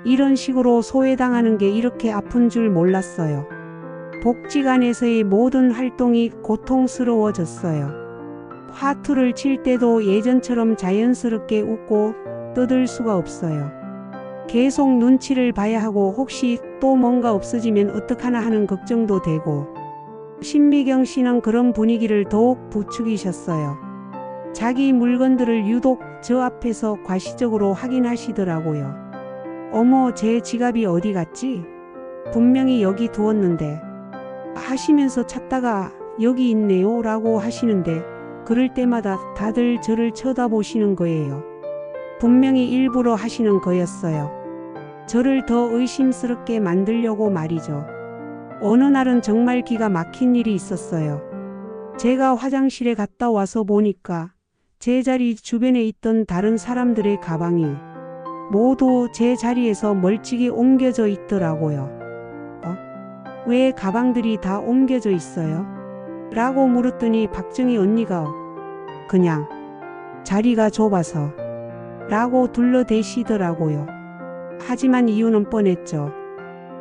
이런 식으로 소외당하는 게 이렇게 아픈 줄 몰랐어요. 복지관에서의 모든 활동이 고통스러워졌어요. 화투를 칠 때도 예전처럼 자연스럽게 웃고 떠들 수가 없어요. 계속 눈치를 봐야 하고 혹시 또 뭔가 없어지면 어떡하나 하는 걱정도 되고 신미경 씨는 그런 분위기를 더욱 부추기셨어요. 자기 물건들을 유독 저 앞에서 과시적으로 확인하시더라고요. 어머, 제 지갑이 어디 갔지? 분명히 여기 두었는데 하시면서 찾다가 여기 있네요 라고 하시는데 그럴 때마다 다들 저를 쳐다보시는 거예요. 분명히 일부러 하시는 거였어요. 저를 더 의심스럽게 만들려고 말이죠. 어느 날은 정말 기가 막힌 일이 있었어요. 제가 화장실에 갔다 와서 보니까 제 자리 주변에 있던 다른 사람들의 가방이 모두 제 자리에서 멀찍이 옮겨져 있더라고요. 왜 가방들이 다 옮겨져 있어요? 라고 물었더니 박정희 언니가 그냥 자리가 좁아서 라고 둘러대시더라고요. 하지만 이유는 뻔했죠.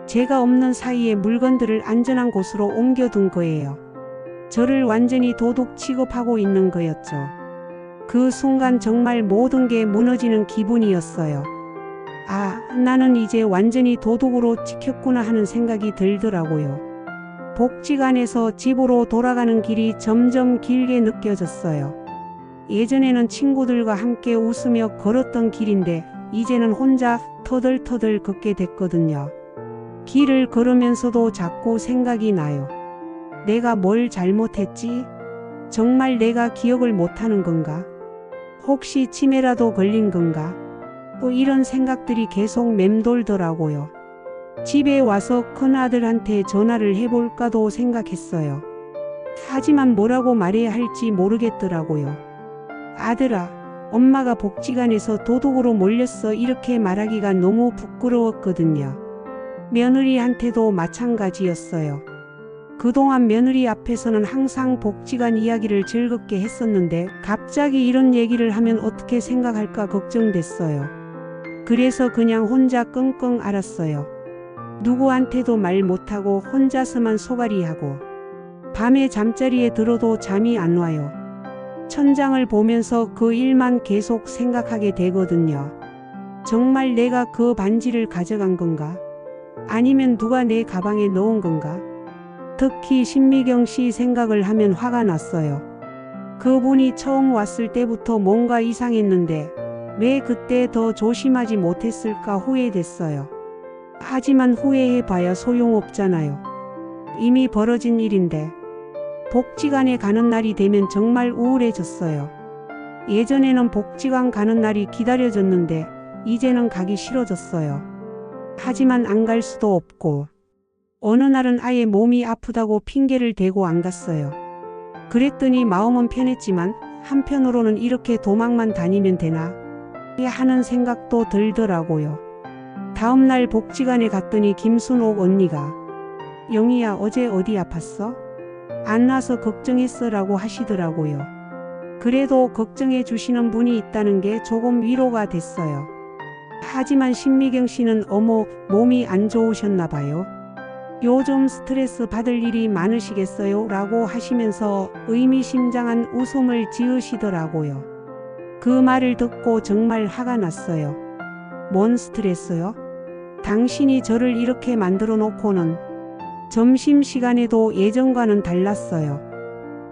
제가 없는 사이에 물건들을 안전한 곳으로 옮겨둔 거예요. 저를 완전히 도둑 취급하고 있는 거였죠. 그 순간 정말 모든 게 무너지는 기분이었어요. 아, 나는 이제 완전히 도둑으로 찍혔구나 하는 생각이 들더라고요. 복지관에서 집으로 돌아가는 길이 점점 길게 느껴졌어요. 예전에는 친구들과 함께 웃으며 걸었던 길인데 이제는 혼자 터덜터덜 걷게 됐거든요. 길을 걸으면서도 자꾸 생각이 나요. 내가 뭘 잘못했지? 정말 내가 기억을 못하는 건가? 혹시 치매라도 걸린 건가? 이런 생각들이 계속 맴돌더라고요. 집에 와서 큰아들한테 전화를 해볼까도 생각했어요. 하지만 뭐라고 말해야 할지 모르겠더라고요. 아들아, 엄마가 복지관에서 도둑으로 몰렸어 이렇게 말하기가 너무 부끄러웠거든요. 며느리한테도 마찬가지였어요. 그동안 며느리 앞에서는 항상 복지관 이야기를 즐겁게 했었는데 갑자기 이런 얘기를 하면 어떻게 생각할까 걱정됐어요. 그래서 그냥 혼자 끙끙 앓았어요. 누구한테도 말 못하고 혼자서만 소갈이하고 밤에 잠자리에 들어도 잠이 안 와요. 천장을 보면서 그 일만 계속 생각하게 되거든요. 정말 내가 그 반지를 가져간 건가? 아니면 누가 내 가방에 넣은 건가? 특히 신미경 씨 생각을 하면 화가 났어요. 그분이 처음 왔을 때부터 뭔가 이상했는데 왜 그때 더 조심하지 못했을까 후회됐어요. 하지만 후회해봐야 소용없잖아요. 이미 벌어진 일인데. 복지관에 가는 날이 되면 정말 우울해졌어요. 예전에는 복지관 가는 날이 기다려졌는데 이제는 가기 싫어졌어요. 하지만 안 갈 수도 없고 어느 날은 아예 몸이 아프다고 핑계를 대고 안 갔어요. 그랬더니 마음은 편했지만 한편으로는 이렇게 도망만 다니면 되나 하는 생각도 들더라고요. 다음날 복지관에 갔더니 김순옥 언니가 영희야, 어제 어디 아팠어? 안 와서 걱정했어 라고 하시더라고요. 그래도 걱정해 주시는 분이 있다는 게 조금 위로가 됐어요. 하지만 신미경 씨는 어머, 몸이 안 좋으셨나 봐요. 요즘 스트레스 받을 일이 많으시겠어요? 라고 하시면서 의미심장한 웃음을 지으시더라고요. 그 말을 듣고 정말 화가 났어요. 뭔 스트레스요? 당신이 저를 이렇게 만들어 놓고는 점심시간에도 예전과는 달랐어요.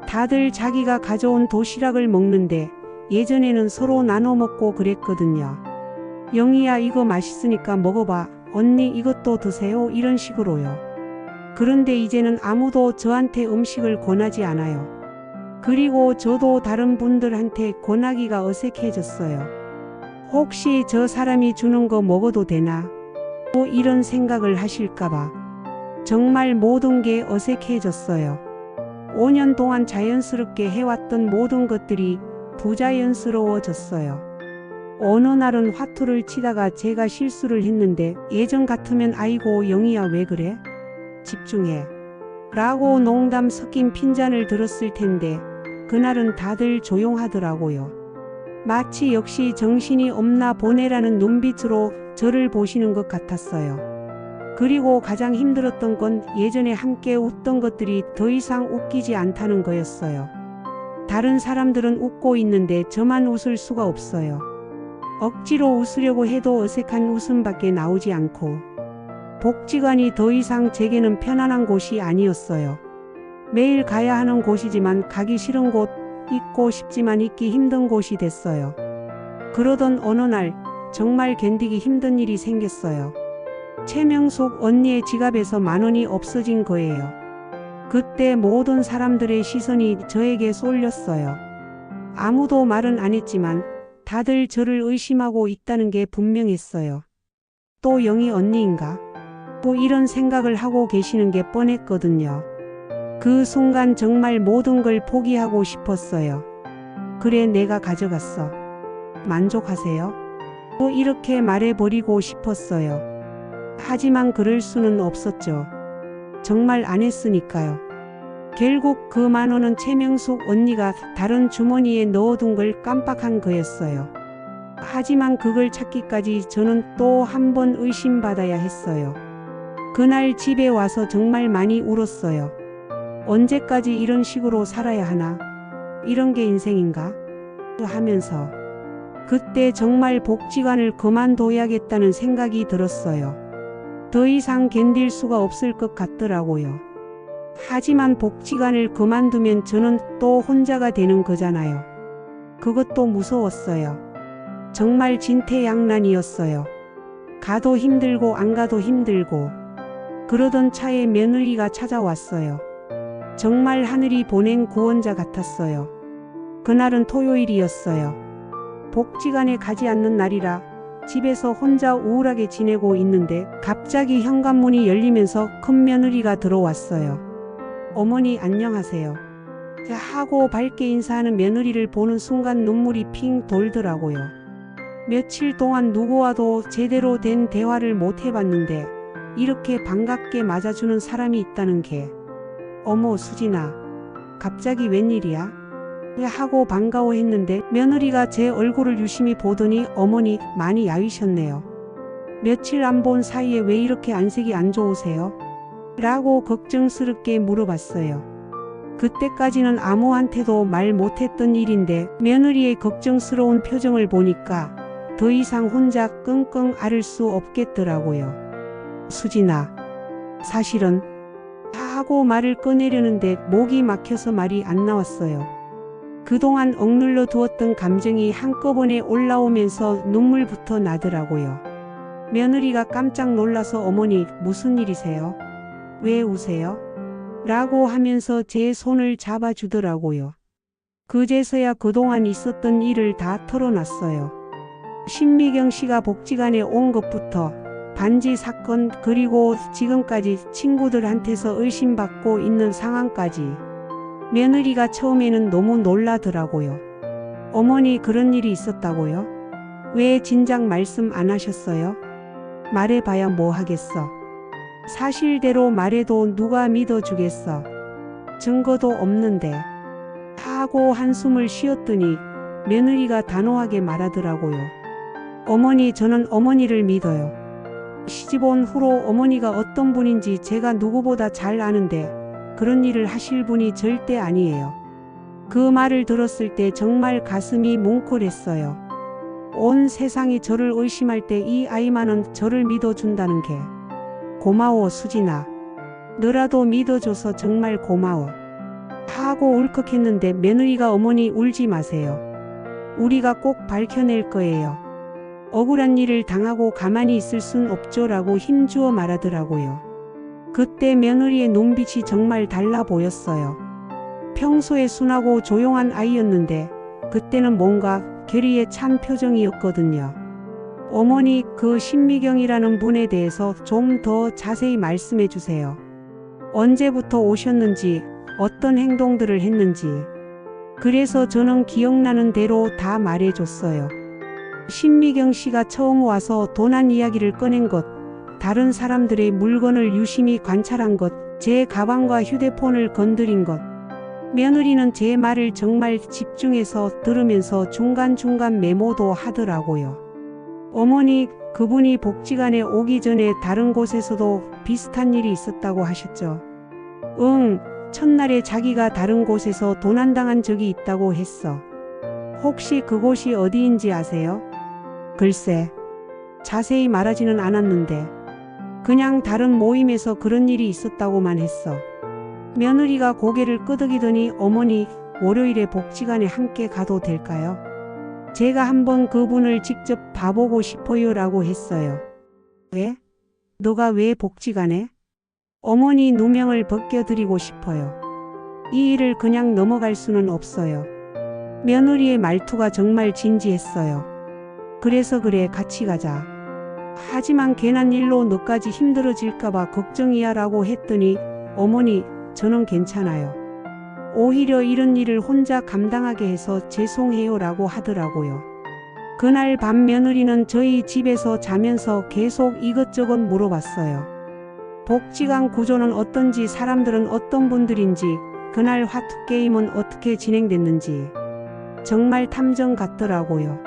다들 자기가 가져온 도시락을 먹는데 예전에는 서로 나눠 먹고 그랬거든요. 영희야, 이거 맛있으니까 먹어봐. 언니, 이것도 드세요. 이런 식으로요. 그런데 이제는 아무도 저한테 음식을 권하지 않아요. 그리고 저도 다른 분들한테 권하기가 어색해졌어요. 혹시 저 사람이 주는 거 먹어도 되나? 뭐 이런 생각을 하실까봐. 정말 모든 게 어색해졌어요. 5년 동안 자연스럽게 해왔던 모든 것들이 부자연스러워졌어요. 어느 날은 화투를 치다가 제가 실수를 했는데 예전 같으면 아이고 영희야 왜 그래? 집중해. 라고 농담 섞인 핀잔을 들었을 텐데 그날은 다들 조용하더라고요. 마치 역시 정신이 없나 보네라는 눈빛으로 저를 보시는 것 같았어요. 그리고 가장 힘들었던 건 예전에 함께 웃던 것들이 더 이상 웃기지 않다는 거였어요. 다른 사람들은 웃고 있는데 저만 웃을 수가 없어요. 억지로 웃으려고 해도 어색한 웃음밖에 나오지 않고 복지관이 더 이상 제게는 편안한 곳이 아니었어요. 매일 가야 하는 곳이지만 가기 싫은 곳, 있고 싶지만 있기 힘든 곳이 됐어요. 그러던 어느 날 정말 견디기 힘든 일이 생겼어요. 최명숙 언니의 지갑에서 10,000원이 없어진 거예요. 그때 모든 사람들의 시선이 저에게 쏠렸어요. 아무도 말은 안 했지만 다들 저를 의심하고 있다는 게 분명했어요. 또 영희 언니인가? 또 이런 생각을 하고 계시는 게 뻔했거든요. 그 순간 정말 모든 걸 포기하고 싶었어요. 그래, 내가 가져갔어. 만족하세요? 또 이렇게 말해버리고 싶었어요. 하지만 그럴 수는 없었죠. 정말 안 했으니까요. 결국 그 10,000원은 최명숙 언니가 다른 주머니에 넣어둔 걸 깜빡한 거였어요. 하지만 그걸 찾기까지 저는 또 한 번 의심받아야 했어요. 그날 집에 와서 정말 많이 울었어요. 언제까지 이런 식으로 살아야 하나? 이런 게 인생인가? 하면서 그때 정말 복지관을 그만둬야겠다는 생각이 들었어요. 더 이상 견딜 수가 없을 것 같더라고요. 하지만 복지관을 그만두면 저는 또 혼자가 되는 거잖아요. 그것도 무서웠어요. 정말 진퇴양난이었어요. 가도 힘들고 안 가도 힘들고. 그러던 차에 며느리가 찾아왔어요. 정말 하늘이 보낸 구원자 같았어요. 그날은 토요일이었어요. 복지관에 가지 않는 날이라 집에서 혼자 우울하게 지내고 있는데 갑자기 현관문이 열리면서 큰 며느리가 들어왔어요. 어머니 안녕하세요. 하고 밝게 인사하는 며느리를 보는 순간 눈물이 핑 돌더라고요. 며칠 동안 누구와도 제대로 된 대화를 못 해봤는데 이렇게 반갑게 맞아주는 사람이 있다는 게. 어머 수진아, 갑자기 웬일이야? 하고 반가워했는데 며느리가 제 얼굴을 유심히 보더니 어머니 많이 야위셨네요. 며칠 안 본 사이에 왜 이렇게 안색이 안 좋으세요? 라고 걱정스럽게 물어봤어요. 그때까지는 아무한테도 말 못했던 일인데 며느리의 걱정스러운 표정을 보니까 더 이상 혼자 끙끙 앓을 수 없겠더라고요. 수진아, 사실은 하고 말을 꺼내려는데 목이 막혀서 말이 안 나왔어요. 그동안 억눌러 두었던 감정이 한꺼번에 올라오면서 눈물부터 나더라고요. 며느리가 깜짝 놀라서 어머니 무슨 일이세요? 왜 우세요? 라고 하면서 제 손을 잡아주더라고요. 그제서야 그동안 있었던 일을 다 털어놨어요. 신미경 씨가 복지관에 온 것부터 반지 사건 그리고 지금까지 친구들한테서 의심받고 있는 상황까지. 며느리가 처음에는 너무 놀라더라고요. 어머니 그런 일이 있었다고요? 왜 진작 말씀 안 하셨어요? 말해봐야 뭐 하겠어. 사실대로 말해도 누가 믿어주겠어. 증거도 없는데. 하고 한숨을 쉬었더니 며느리가 단호하게 말하더라고요. 어머니 저는 어머니를 믿어요. 시집 온 후로 어머니가 어떤 분인지 제가 누구보다 잘 아는데 그런 일을 하실 분이 절대 아니에요. 그 말을 들었을 때 정말 가슴이 뭉클했어요. 온 세상이 저를 의심할 때 이 아이만은 저를 믿어준다는 게. 고마워 수진아. 너라도 믿어줘서 정말 고마워. 하고 울컥했는데 며느리가 어머니 울지 마세요. 우리가 꼭 밝혀낼 거예요. 억울한 일을 당하고 가만히 있을 순 없죠 라고 힘주어 말하더라고요. 그때 며느리의 눈빛이 정말 달라 보였어요. 평소에 순하고 조용한 아이였는데 그때는 뭔가 결의에 찬 표정이었거든요. 어머니, 그 신미경이라는 분에 대해서 좀 더 자세히 말씀해 주세요. 언제부터 오셨는지, 어떤 행동들을 했는지. 그래서 저는 기억나는 대로 다 말해줬어요. 신미경 씨가 처음 와서 도난 이야기를 꺼낸 것, 다른 사람들의 물건을 유심히 관찰한 것, 제 가방과 휴대폰을 건드린 것. 며느리는 제 말을 정말 집중해서 들으면서 중간중간 메모도 하더라고요. 어머니, 그분이 복지관에 오기 전에 다른 곳에서도 비슷한 일이 있었다고 하셨죠? 응, 첫날에 자기가 다른 곳에서 도난당한 적이 있다고 했어. 혹시 그곳이 어디인지 아세요? 글쎄, 자세히 말하지는 않았는데 그냥 다른 모임에서 그런 일이 있었다고만 했어. 며느리가 고개를 끄덕이더니 어머니, 월요일에 복지관에 함께 가도 될까요? 제가 한번 그분을 직접 봐보고 싶어요 라고 했어요. 왜? 너가 왜 복지관에? 어머니 누명을 벗겨드리고 싶어요. 이 일을 그냥 넘어갈 수는 없어요. 며느리의 말투가 정말 진지했어요. 그래서 그래, 같이 가자. 하지만 괜한 일로 너까지 힘들어질까봐 걱정이야 라고 했더니 어머니, 저는 괜찮아요. 오히려 이런 일을 혼자 감당하게 해서 죄송해요 라고 하더라고요. 그날 밤 며느리는 저희 집에서 자면서 계속 이것저것 물어봤어요. 복지관 구조는 어떤지, 사람들은 어떤 분들인지, 그날 화투게임은 어떻게 진행됐는지. 정말 탐정 같더라고요.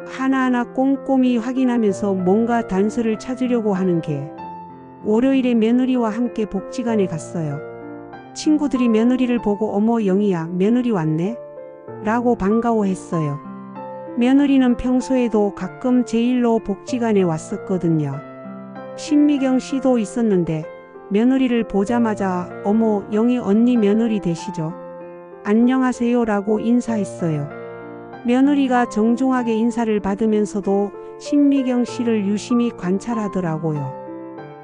하나하나 꼼꼼히 확인하면서 뭔가 단서를 찾으려고 하는 게. 월요일에 며느리와 함께 복지관에 갔어요. 친구들이 며느리를 보고 어머 영희야, 며느리 왔네? 라고 반가워했어요. 며느리는 평소에도 가끔 제 일로 복지관에 왔었거든요. 신미경 씨도 있었는데 며느리를 보자마자 어머 영희 언니 며느리 되시죠? 안녕하세요 라고 인사했어요. 며느리가 정중하게 인사를 받으면서도 신미경 씨를 유심히 관찰하더라고요.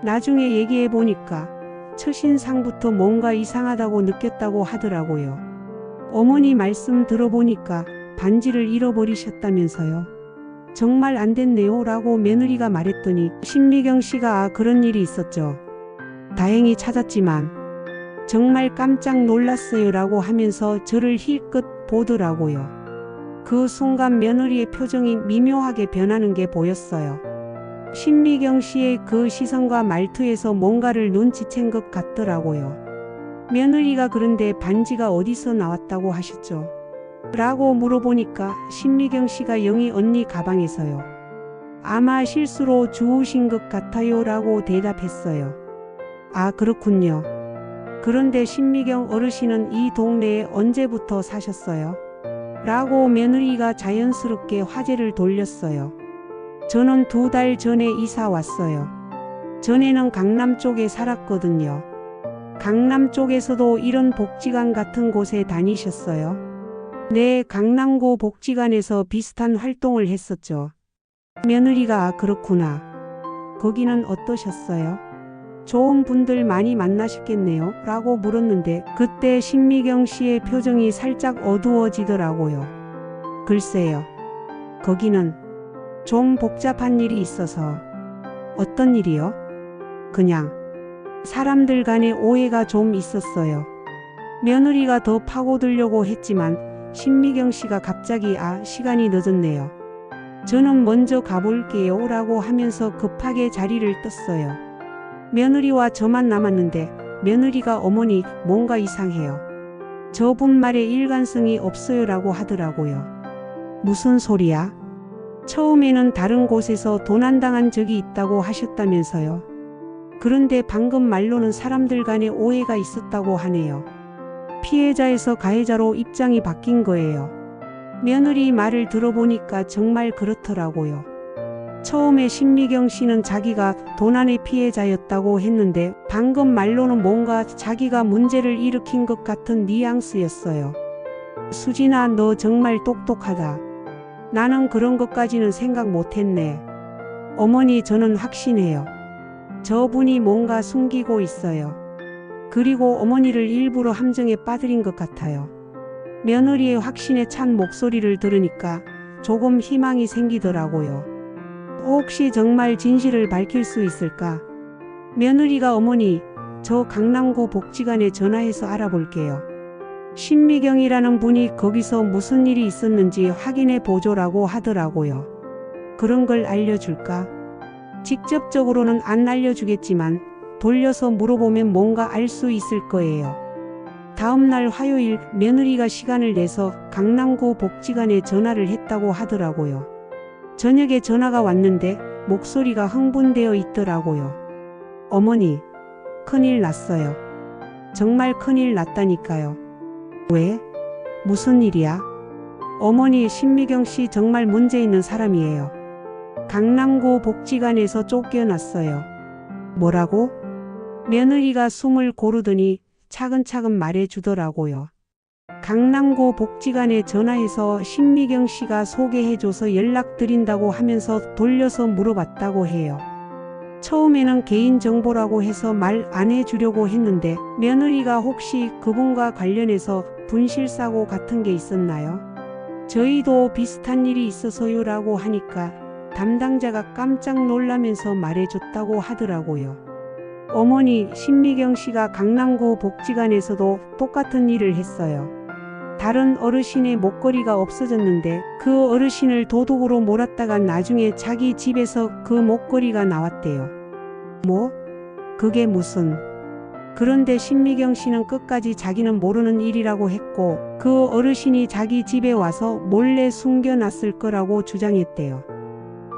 나중에 얘기해 보니까 첫인상부터 뭔가 이상하다고 느꼈다고 하더라고요. 어머니 말씀 들어보니까 반지를 잃어버리셨다면서요. 정말 안 됐네요 라고 며느리가 말했더니 신미경 씨가 그런 일이 있었죠. 다행히 찾았지만 정말 깜짝 놀랐어요 라고 하면서 저를 힐끗 보더라고요. 그 순간 며느리의 표정이 미묘하게 변하는 게 보였어요. 신미경 씨의 그 시선과 말투에서 뭔가를 눈치챈 것 같더라고요. 며느리가 그런데 반지가 어디서 나왔다고 하셨죠? 라고 물어보니까 신미경 씨가 영희 언니 가방에서요. 아마 실수로 주우신 것 같아요 라고 대답했어요. 아, 그렇군요. 그런데 신미경 어르신은 이 동네에 언제부터 사셨어요? 라고 며느리가 자연스럽게 화제를 돌렸어요. 저는 2달 전에 이사 왔어요. 전에는 강남 쪽에 살았거든요. 강남 쪽에서도 이런 복지관 같은 곳에 다니셨어요? 네, 강남구 복지관에서 비슷한 활동을 했었죠. 며느리가 그렇구나. 거기는 어떠셨어요? 좋은 분들 많이 만나셨겠네요 라고 물었는데 그때 신미경 씨의 표정이 살짝 어두워지더라고요. 글쎄요. 거기는 좀 복잡한 일이 있어서. 어떤 일이요? 그냥 사람들 간의 오해가 좀 있었어요. 며느리가 더 파고들려고 했지만 신미경 씨가 갑자기 시간이 늦었네요. 저는 먼저 가볼게요 라고 하면서 급하게 자리를 떴어요. 며느리와 저만 남았는데 며느리가 어머니 뭔가 이상해요. 저분 말에 일관성이 없어요 라고 하더라고요. 무슨 소리야? 처음에는 다른 곳에서 도난당한 적이 있다고 하셨다면서요. 그런데 방금 말로는 사람들 간에 오해가 있었다고 하네요. 피해자에서 가해자로 입장이 바뀐 거예요. 며느리 말을 들어보니까 정말 그렇더라고요. 처음에 신미경 씨는 자기가 도난의 피해자였다고 했는데 방금 말로는 뭔가 자기가 문제를 일으킨 것 같은 뉘앙스였어요. 수진아, 너 정말 똑똑하다. 나는 그런 것까지는 생각 못했네. 어머니, 저는 확신해요. 저분이 뭔가 숨기고 있어요. 그리고 어머니를 일부러 함정에 빠뜨린 것 같아요. 며느리의 확신에 찬 목소리를 들으니까 조금 희망이 생기더라고요. 혹시 정말 진실을 밝힐 수 있을까? 며느리가 어머니, 저 강남구 복지관에 전화해서 알아볼게요. 신미경이라는 분이 거기서 무슨 일이 있었는지 확인해 보조라고 하더라고요. 그런 걸 알려줄까? 직접적으로는 안 알려주겠지만 돌려서 물어보면 뭔가 알 수 있을 거예요. 다음날 화요일 며느리가 시간을 내서 강남구 복지관에 전화를 했다고 하더라고요. 저녁에 전화가 왔는데 목소리가 흥분되어 있더라고요. 어머니, 큰일 났어요. 정말 큰일 났다니까요. 왜? 무슨 일이야? 어머니, 신미경 씨 정말 문제 있는 사람이에요. 강남구 복지관에서 쫓겨났어요. 뭐라고? 며느리가 숨을 고르더니 차근차근 말해주더라고요. 강남구 복지관에 전화해서 신미경 씨가 소개해줘서 연락드린다고 하면서 돌려서 물어봤다고 해요. 처음에는 개인정보라고 해서 말 안 해주려고 했는데 며느리가 혹시 그분과 관련해서 분실사고 같은 게 있었나요? 저희도 비슷한 일이 있어서요라고 하니까 담당자가 깜짝 놀라면서 말해줬다고 하더라고요. 어머니, 신미경 씨가 강남구 복지관에서도 똑같은 일을 했어요. 다른 어르신의 목걸이가 없어졌는데 그 어르신을 도둑으로 몰았다가 나중에 자기 집에서 그 목걸이가 나왔대요. 뭐? 그게 무슨? 그런데 신미경 씨는 끝까지 자기는 모르는 일이라고 했고 그 어르신이 자기 집에 와서 몰래 숨겨놨을 거라고 주장했대요.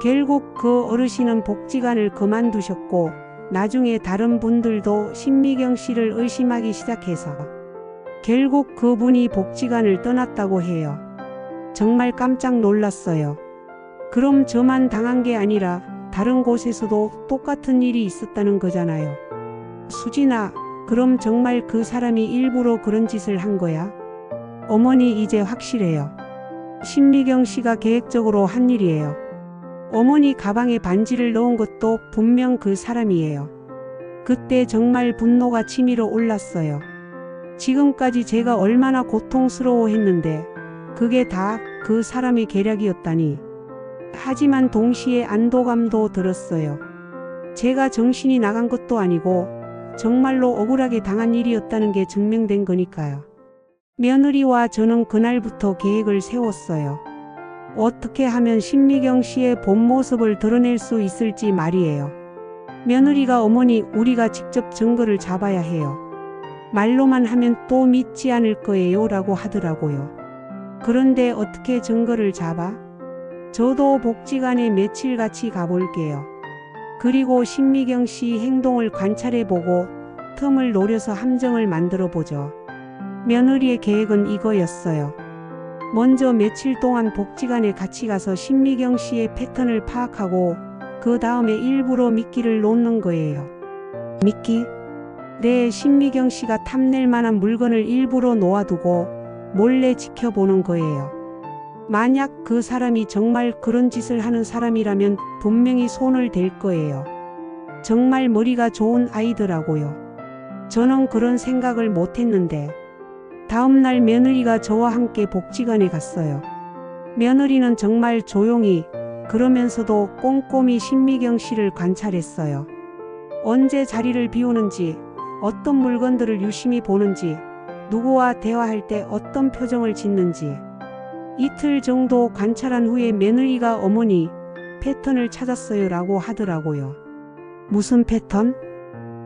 결국 그 어르신은 복지관을 그만두셨고 나중에 다른 분들도 신미경 씨를 의심하기 시작해서 결국 그분이 복지관을 떠났다고 해요. 정말 깜짝 놀랐어요. 그럼 저만 당한 게 아니라 다른 곳에서도 똑같은 일이 있었다는 거잖아요. 수진아, 그럼 정말 그 사람이 일부러 그런 짓을 한 거야? 어머니, 이제 확실해요. 신미경 씨가 계획적으로 한 일이에요. 어머니 가방에 반지를 넣은 것도 분명 그 사람이에요. 그때 정말 분노가 치밀어 올랐어요. 지금까지 제가 얼마나 고통스러워했는데 그게 다 그 사람의 계략이었다니. 하지만 동시에 안도감도 들었어요. 제가 정신이 나간 것도 아니고 정말로 억울하게 당한 일이었다는 게 증명된 거니까요. 며느리와 저는 그날부터 계획을 세웠어요. 어떻게 하면 신미경 씨의 본 모습을 드러낼 수 있을지 말이에요. 며느리가 어머니, 우리가 직접 증거를 잡아야 해요. 말로만 하면 또 믿지 않을 거예요 라고 하더라고요. 그런데 어떻게 증거를 잡아? 저도 복지관에 며칠 같이 가볼게요. 그리고 신미경 씨 행동을 관찰해보고 틈을 노려서 함정을 만들어보죠. 며느리의 계획은 이거였어요. 먼저 며칠 동안 복지관에 같이 가서 신미경 씨의 패턴을 파악하고 그 다음에 일부러 미끼를 놓는 거예요. 미끼? 네, 신미경 씨가 탐낼 만한 물건을 일부러 놓아두고 몰래 지켜보는 거예요. 만약 그 사람이 정말 그런 짓을 하는 사람이라면 분명히 손을 댈 거예요. 정말 머리가 좋은 아이더라고요. 저는 그런 생각을 못했는데 다음날 며느리가 저와 함께 복지관에 갔어요. 며느리는 정말 조용히 그러면서도 꼼꼼히 신미경 씨를 관찰했어요. 언제 자리를 비우는지, 어떤 물건들을 유심히 보는지, 누구와 대화할 때 어떤 표정을 짓는지. 이틀 정도 관찰한 후에 며느리가 어머니, 패턴을 찾았어요 라고 하더라고요. 무슨 패턴?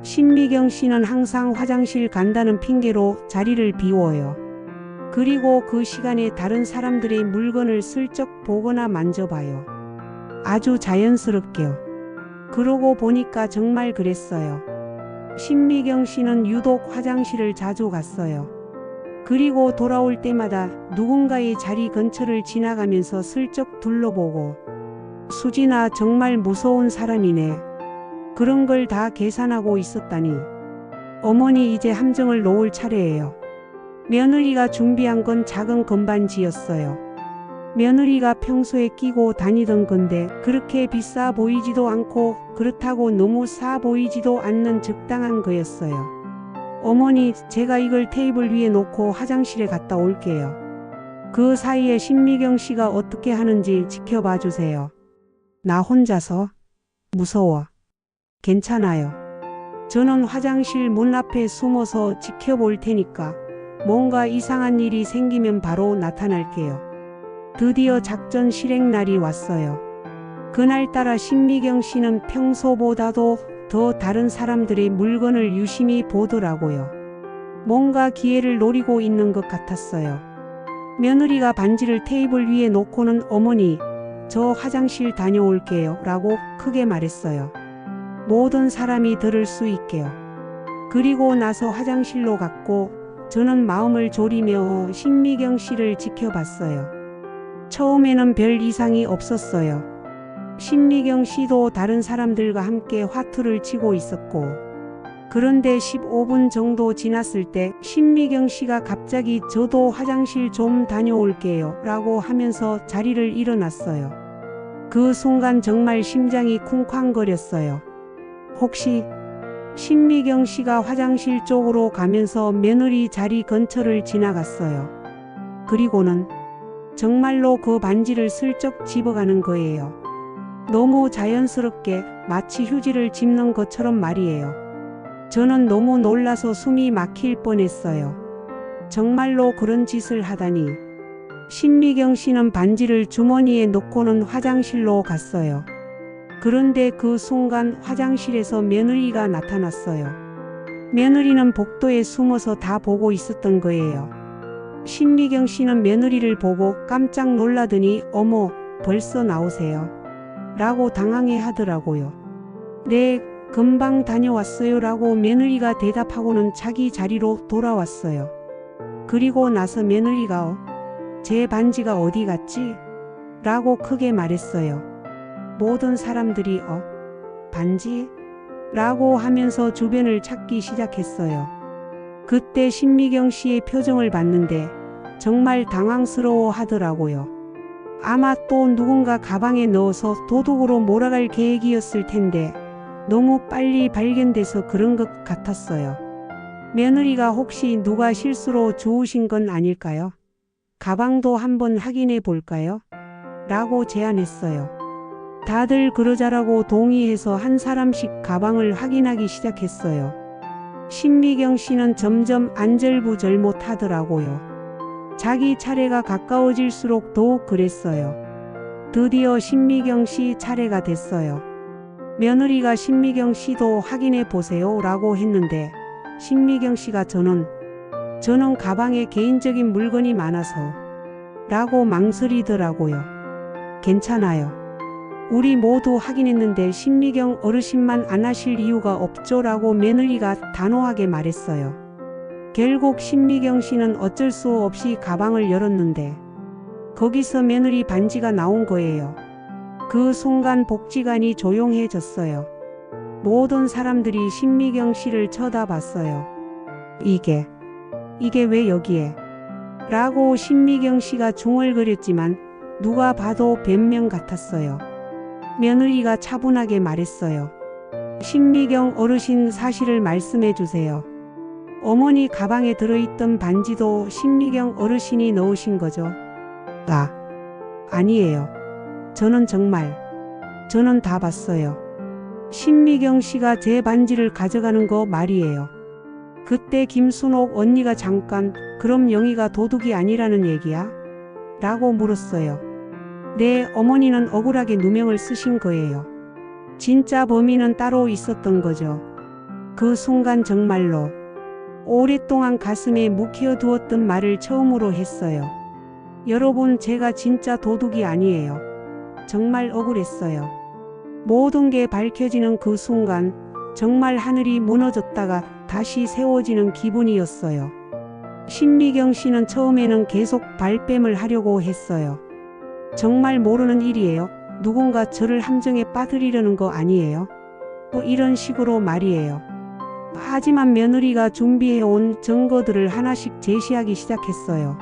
신미경 씨는 항상 화장실 간다는 핑계로 자리를 비워요. 그리고 그 시간에 다른 사람들의 물건을 슬쩍 보거나 만져봐요. 아주 자연스럽게요. 그러고 보니까 정말 그랬어요. 신미경 씨는 유독 화장실을 자주 갔어요. 그리고 돌아올 때마다 누군가의 자리 근처를 지나가면서 슬쩍 둘러보고 수진아, 정말 무서운 사람이네. 그런 걸 다 계산하고 있었다니. 어머니, 이제 함정을 놓을 차례예요. 며느리가 준비한 건 작은 건반지였어요. 며느리가 평소에 끼고 다니던 건데 그렇게 비싸 보이지도 않고 그렇다고 너무 싸 보이지도 않는 적당한 거였어요. 어머니, 제가 이걸 테이블 위에 놓고 화장실에 갔다 올게요. 그 사이에 신미경 씨가 어떻게 하는지 지켜봐 주세요. 나 혼자서? 무서워. 괜찮아요. 저는 화장실 문 앞에 숨어서 지켜볼 테니까 뭔가 이상한 일이 생기면 바로 나타날게요. 드디어 작전 실행 날이 왔어요. 그날따라 신미경 씨는 평소보다도 더 다른 사람들의 물건을 유심히 보더라고요. 뭔가 기회를 노리고 있는 것 같았어요. 며느리가 반지를 테이블 위에 놓고는 어머니, 저 화장실 다녀올게요 라고 크게 말했어요. 모든 사람이 들을 수 있게요. 그리고 나서 화장실로 갔고 저는 마음을 졸이며 신미경 씨를 지켜봤어요. 처음에는 별 이상이 없었어요. 신미경 씨도 다른 사람들과 함께 화투를 치고 있었고, 그런데 15분 정도 지났을 때 신미경 씨가 갑자기 저도 화장실 좀 다녀올게요 라고 하면서 자리를 일어났어요. 그 순간 정말 심장이 쿵쾅거렸어요. 혹시 신미경 씨가 화장실 쪽으로 가면서 며느리 자리 근처를 지나갔어요. 그리고는 정말로 그 반지를 슬쩍 집어가는 거예요. 너무 자연스럽게 마치 휴지를 집는 것처럼 말이에요. 저는 너무 놀라서 숨이 막힐 뻔했어요. 정말로 그런 짓을 하다니. 신미경 씨는 반지를 주머니에 넣고는 화장실로 갔어요. 그런데 그 순간 화장실에서 며느리가 나타났어요. 며느리는 복도에 숨어서 다 보고 있었던 거예요. 신미경 씨는 며느리를 보고 깜짝 놀라더니 어머, 벌써 나오세요? 라고 당황해 하더라고요. 네, 금방 다녀왔어요 라고 며느리가 대답하고는 자기 자리로 돌아왔어요. 그리고 나서 며느리가 제 반지가 어디 갔지? 라고 크게 말했어요. 모든 사람들이 반지? 라고 하면서 주변을 찾기 시작했어요. 그때 신미경 씨의 표정을 봤는데 정말 당황스러워 하더라고요. 아마 또 누군가 가방에 넣어서 도둑으로 몰아갈 계획이었을 텐데 너무 빨리 발견돼서 그런 것 같았어요. 며느리가 혹시 누가 실수로 주우신 건 아닐까요? 가방도 한번 확인해 볼까요? 라고 제안했어요. 다들 그러자라고 동의해서 한 사람씩 가방을 확인하기 시작했어요. 신미경 씨는 점점 안절부절 못하더라고요. 자기 차례가 가까워질수록 더욱 그랬어요. 드디어 신미경 씨 차례가 됐어요. 며느리가 신미경 씨도 확인해 보세요 라고 했는데 신미경 씨가 저는 가방에 개인적인 물건이 많아서 라고 망설이더라고요. 괜찮아요. 우리 모두 확인했는데 신미경 어르신만 안 하실 이유가 없죠 라고 며느리가 단호하게 말했어요. 결국 신미경 씨는 어쩔 수 없이 가방을 열었는데 거기서 며느리 반지가 나온 거예요. 그 순간 복지관이 조용해졌어요. 모든 사람들이 신미경 씨를 쳐다봤어요. 이게 왜 여기에? 라고 신미경 씨가 중얼거렸지만 누가 봐도 변명 같았어요. 며느리가 차분하게 말했어요. 신미경 어르신, 사실을 말씀해 주세요. 어머니 가방에 들어있던 반지도 신미경 어르신이 넣으신 거죠? 아니에요. 저는 다 봤어요. 신미경 씨가 제 반지를 가져가는 거 말이에요. 그때 김순옥 언니가 잠깐 그럼 영희가 도둑이 아니라는 얘기야? 라고 물었어요. 네, 어머니는 억울하게 누명을 쓰신 거예요. 진짜 범인은 따로 있었던 거죠. 그 순간 정말로 오랫동안 가슴에 묵혀두었던 말을 처음으로 했어요. 여러분, 제가 진짜 도둑이 아니에요. 정말 억울했어요. 모든 게 밝혀지는 그 순간 정말 하늘이 무너졌다가 다시 세워지는 기분이었어요. 신미경 씨는 처음에는 계속 발뺌을 하려고 했어요. 정말 모르는 일이에요. 누군가 저를 함정에 빠뜨리려는 거 아니에요? 또 이런 식으로 말이에요. 하지만 며느리가 준비해온 증거들을 하나씩 제시하기 시작했어요.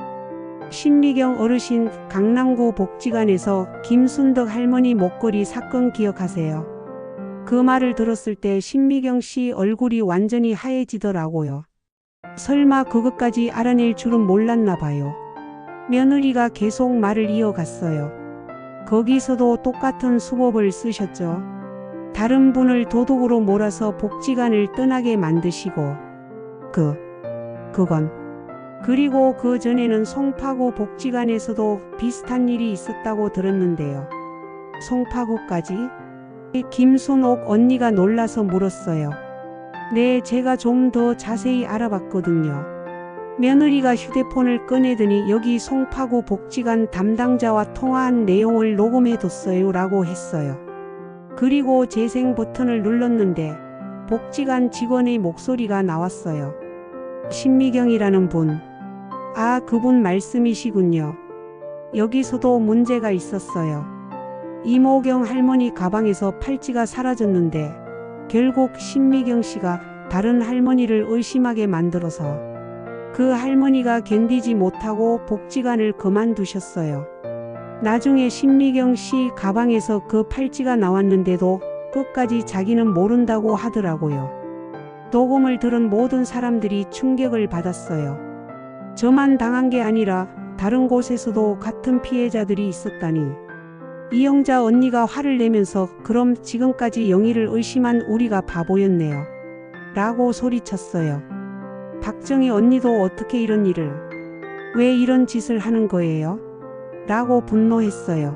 신미경 어르신, 강남구 복지관에서 김순덕 할머니 목걸이 사건 기억하세요? 그 말을 들었을 때 신미경 씨 얼굴이 완전히 하얘지더라고요. 설마 그것까지 알아낼 줄은 몰랐나 봐요. 며느리가 계속 말을 이어갔어요. 거기서도 똑같은 수법을 쓰셨죠. 다른 분을 도둑으로 몰아서 복지관을 떠나게 만드시고 그건 그리고 그 전에는 송파구 복지관에서도 비슷한 일이 있었다고 들었는데요. 송파구까지? 김순옥 언니가 놀라서 물었어요. 네, 제가 좀 더 자세히 알아봤거든요. 며느리가 휴대폰을 꺼내더니 여기 송파구 복지관 담당자와 통화한 내용을 녹음해뒀어요 라고 했어요. 그리고 재생 버튼을 눌렀는데 복지관 직원의 목소리가 나왔어요. 신미경이라는 분. 아, 그분 말씀이시군요. 여기서도 문제가 있었어요. 이모경 할머니 가방에서 팔찌가 사라졌는데 결국 신미경 씨가 다른 할머니를 의심하게 만들어서 그 할머니가 견디지 못하고 복지관을 그만두셨어요. 나중에 신미경 씨 가방에서 그 팔찌가 나왔는데도 끝까지 자기는 모른다고 하더라고요. 녹음을 들은 모든 사람들이 충격을 받았어요. 저만 당한 게 아니라 다른 곳에서도 같은 피해자들이 있었다니. 이영자 언니가 화를 내면서 그럼 지금까지 영희를 의심한 우리가 바보였네요. 라고 소리쳤어요. 박정희 언니도 어떻게 이런 일을, 왜 이런 짓을 하는 거예요? 라고 분노했어요.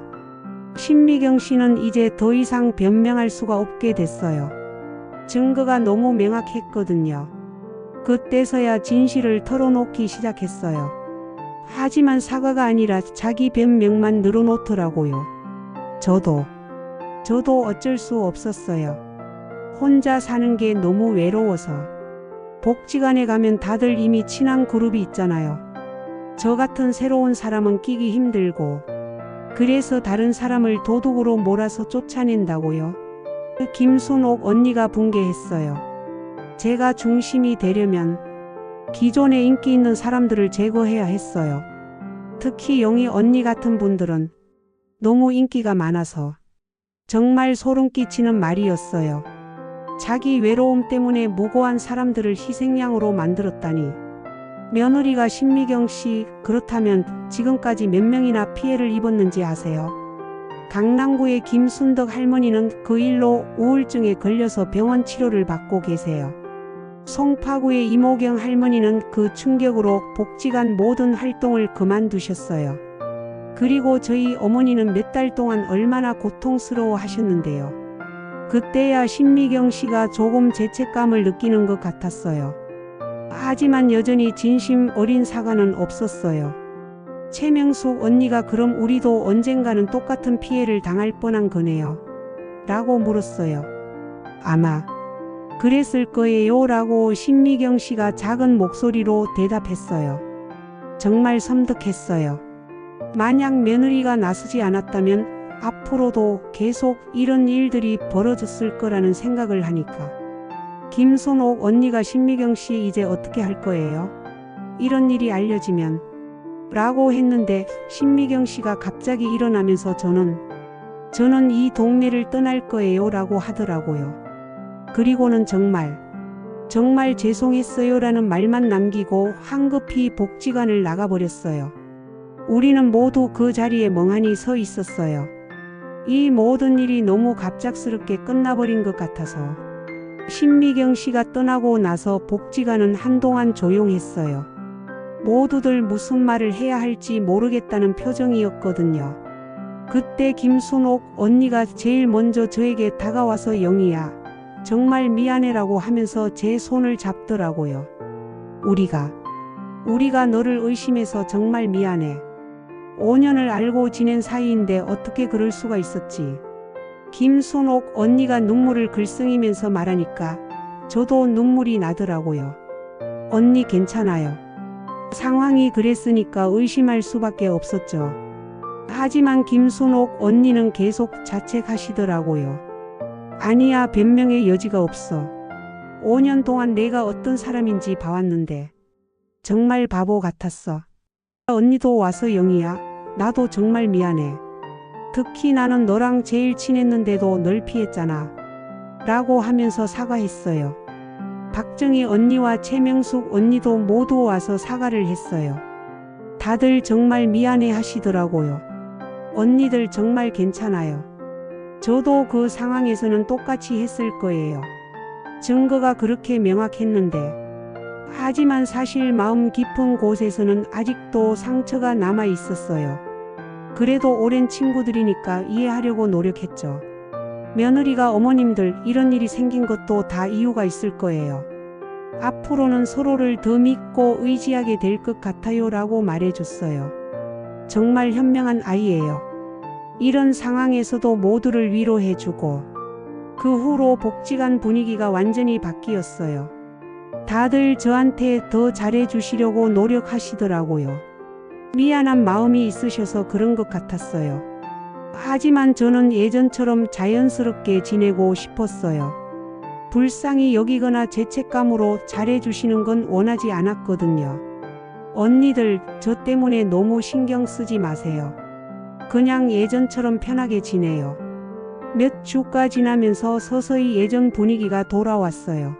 신미경 씨는 이제 더 이상 변명할 수가 없게 됐어요. 증거가 너무 명확했거든요. 그때서야 진실을 털어놓기 시작했어요. 하지만 사과가 아니라 자기 변명만 늘어놓더라고요. 저도 어쩔 수 없었어요. 혼자 사는 게 너무 외로워서. 복지관에 가면 다들 이미 친한 그룹이 있잖아요. 저 같은 새로운 사람은 끼기 힘들고, 그래서 다른 사람을 도둑으로 몰아서 쫓아낸다고요. 김순옥 언니가 분개했어요. 제가 중심이 되려면 기존에 인기 있는 사람들을 제거해야 했어요. 특히 영희 언니 같은 분들은 너무 인기가 많아서 정말 소름 끼치는 말이었어요. 자기 외로움 때문에 무고한 사람들을 희생양으로 만들었다니. 며느리가 신미경 씨, 그렇다면 지금까지 몇 명이나 피해를 입었는지 아세요? 강남구의 김순덕 할머니는 그 일로 우울증에 걸려서 병원 치료를 받고 계세요. 송파구의 이모경 할머니는 그 충격으로 복지관 모든 활동을 그만두셨어요. 그리고 저희 어머니는 몇 달 동안 얼마나 고통스러워 하셨는데요. 그때야 신미경 씨가 조금 죄책감을 느끼는 것 같았어요. 하지만 여전히 진심 어린 사과는 없었어요. 최명숙 언니가 그럼 우리도 언젠가는 똑같은 피해를 당할 뻔한 거네요. 라고 물었어요. 아마 그랬을 거예요 라고 신미경 씨가 작은 목소리로 대답했어요. 정말 섬뜩했어요. 만약 며느리가 나서지 않았다면 앞으로도 계속 이런 일들이 벌어졌을 거라는 생각을 하니까. 김순옥 언니가 신미경 씨 이제 어떻게 할 거예요? 이런 일이 알려지면 라고 했는데 신미경 씨가 갑자기 일어나면서 저는 이 동네를 떠날 거예요 라고 하더라고요. 그리고는 정말 죄송했어요 라는 말만 남기고 황급히 복지관을 나가버렸어요. 우리는 모두 그 자리에 멍하니 서 있었어요. 이 모든 일이 너무 갑작스럽게 끝나버린 것 같아서. 신미경 씨가 떠나고 나서 복지관은 한동안 조용했어요. 모두들 무슨 말을 해야 할지 모르겠다는 표정이었거든요. 그때 김순옥 언니가 제일 먼저 저에게 다가와서 영희야, 정말 미안해라고 하면서 제 손을 잡더라고요. 우리가 너를 의심해서 정말 미안해. 5년을 알고 지낸 사이인데 어떻게 그럴 수가 있었지. 김순옥 언니가 눈물을 글썽이면서 말하니까 저도 눈물이 나더라고요. 언니 괜찮아요. 상황이 그랬으니까 의심할 수밖에 없었죠. 하지만 김순옥 언니는 계속 자책하시더라고요. 아니야, 변명의 여지가 없어. 5년 동안 내가 어떤 사람인지 봐왔는데 정말 바보 같았어. 언니도 와서 영희야, 나도 정말 미안해. 특히 나는 너랑 제일 친했는데도 널 피했잖아. 라고 하면서 사과했어요. 박정희 언니와 최명숙 언니도 모두 와서 사과를 했어요. 다들 정말 미안해 하시더라고요. 언니들 정말 괜찮아요. 저도 그 상황에서는 똑같이 했을 거예요. 증거가 그렇게 명확했는데. 하지만 사실 마음 깊은 곳에서는 아직도 상처가 남아 있었어요. 그래도 오랜 친구들이니까 이해하려고 노력했죠. 며느리가 어머님들 이런 일이 생긴 것도 다 이유가 있을 거예요. 앞으로는 서로를 더 믿고 의지하게 될 것 같아요 라고 말해줬어요. 정말 현명한 아이예요. 이런 상황에서도 모두를 위로해주고 그 후로 복지관 분위기가 완전히 바뀌었어요. 다들 저한테 더 잘해주시려고 노력하시더라고요. 미안한 마음이 있으셔서 그런 것 같았어요. 하지만 저는 예전처럼 자연스럽게 지내고 싶었어요. 불쌍히 여기거나 죄책감으로 잘해주시는 건 원하지 않았거든요. 언니들, 저 때문에 너무 신경 쓰지 마세요. 그냥 예전처럼 편하게 지내요. 몇 주가 지나면서 서서히 예전 분위기가 돌아왔어요.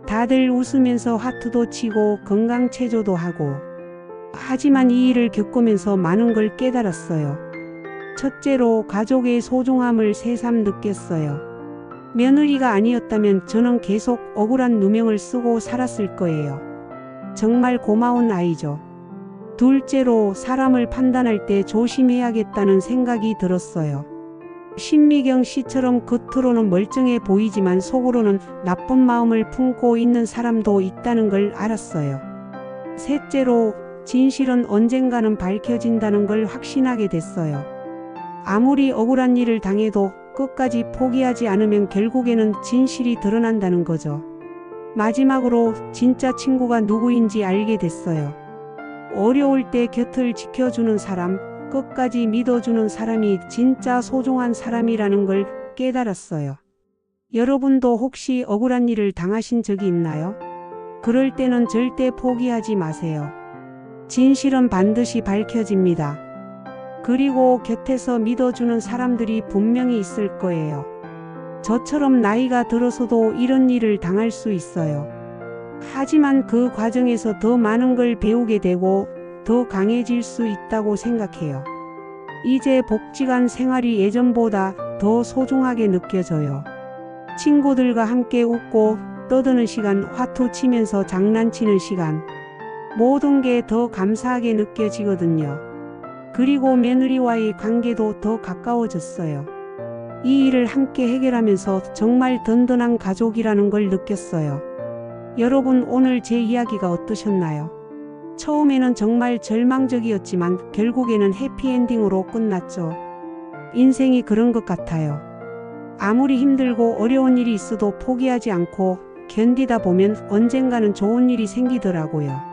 다들 웃으면서 하트도 치고 건강체조도 하고. 하지만 이 일을 겪으면서 많은 걸 깨달았어요. 첫째로 가족의 소중함을 새삼 느꼈어요. 며느리가 아니었다면 저는 계속 억울한 누명을 쓰고 살았을 거예요. 정말 고마운 아이죠. 둘째로 사람을 판단할 때 조심해야겠다는 생각이 들었어요. 신미경 씨처럼 겉으로는 멀쩡해 보이지만 속으로는 나쁜 마음을 품고 있는 사람도 있다는 걸 알았어요. 셋째로 진실은 언젠가는 밝혀진다는 걸 확신하게 됐어요. 아무리 억울한 일을 당해도 끝까지 포기하지 않으면 결국에는 진실이 드러난다는 거죠. 마지막으로 진짜 친구가 누구인지 알게 됐어요. 어려울 때 곁을 지켜주는 사람, 끝까지 믿어주는 사람이 진짜 소중한 사람이라는 걸 깨달았어요. 여러분도 혹시 억울한 일을 당하신 적이 있나요? 그럴 때는 절대 포기하지 마세요. 진실은 반드시 밝혀집니다. 그리고 곁에서 믿어주는 사람들이 분명히 있을 거예요. 저처럼 나이가 들어서도 이런 일을 당할 수 있어요. 하지만 그 과정에서 더 많은 걸 배우게 되고 더 강해질 수 있다고 생각해요. 이제 복지관 생활이 예전보다 더 소중하게 느껴져요. 친구들과 함께 웃고 떠드는 시간, 화투 치면서 장난치는 시간, 모든 게 더 감사하게 느껴지거든요. 그리고 며느리와의 관계도 더 가까워졌어요. 이 일을 함께 해결하면서 정말 든든한 가족이라는 걸 느꼈어요. 여러분, 오늘 제 이야기가 어떠셨나요? 처음에는 정말 절망적이었지만 결국에는 해피엔딩으로 끝났죠. 인생이 그런 것 같아요. 아무리 힘들고 어려운 일이 있어도 포기하지 않고 견디다 보면 언젠가는 좋은 일이 생기더라고요.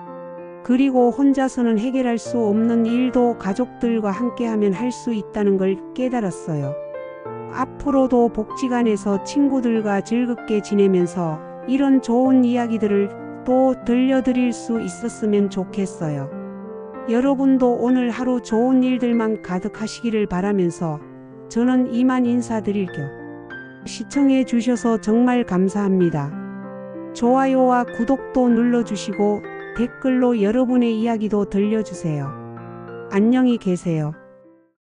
그리고 혼자서는 해결할 수 없는 일도 가족들과 함께하면 할 수 있다는 걸 깨달았어요. 앞으로도 복지관에서 친구들과 즐겁게 지내면서 이런 좋은 이야기들을 또 들려드릴 수 있었으면 좋겠어요. 여러분도 오늘 하루 좋은 일들만 가득하시기를 바라면서 저는 이만 인사드릴게요. 시청해 주셔서 정말 감사합니다. 좋아요와 구독도 눌러주시고 댓글로 여러분의 이야기도 들려주세요. 안녕히 계세요.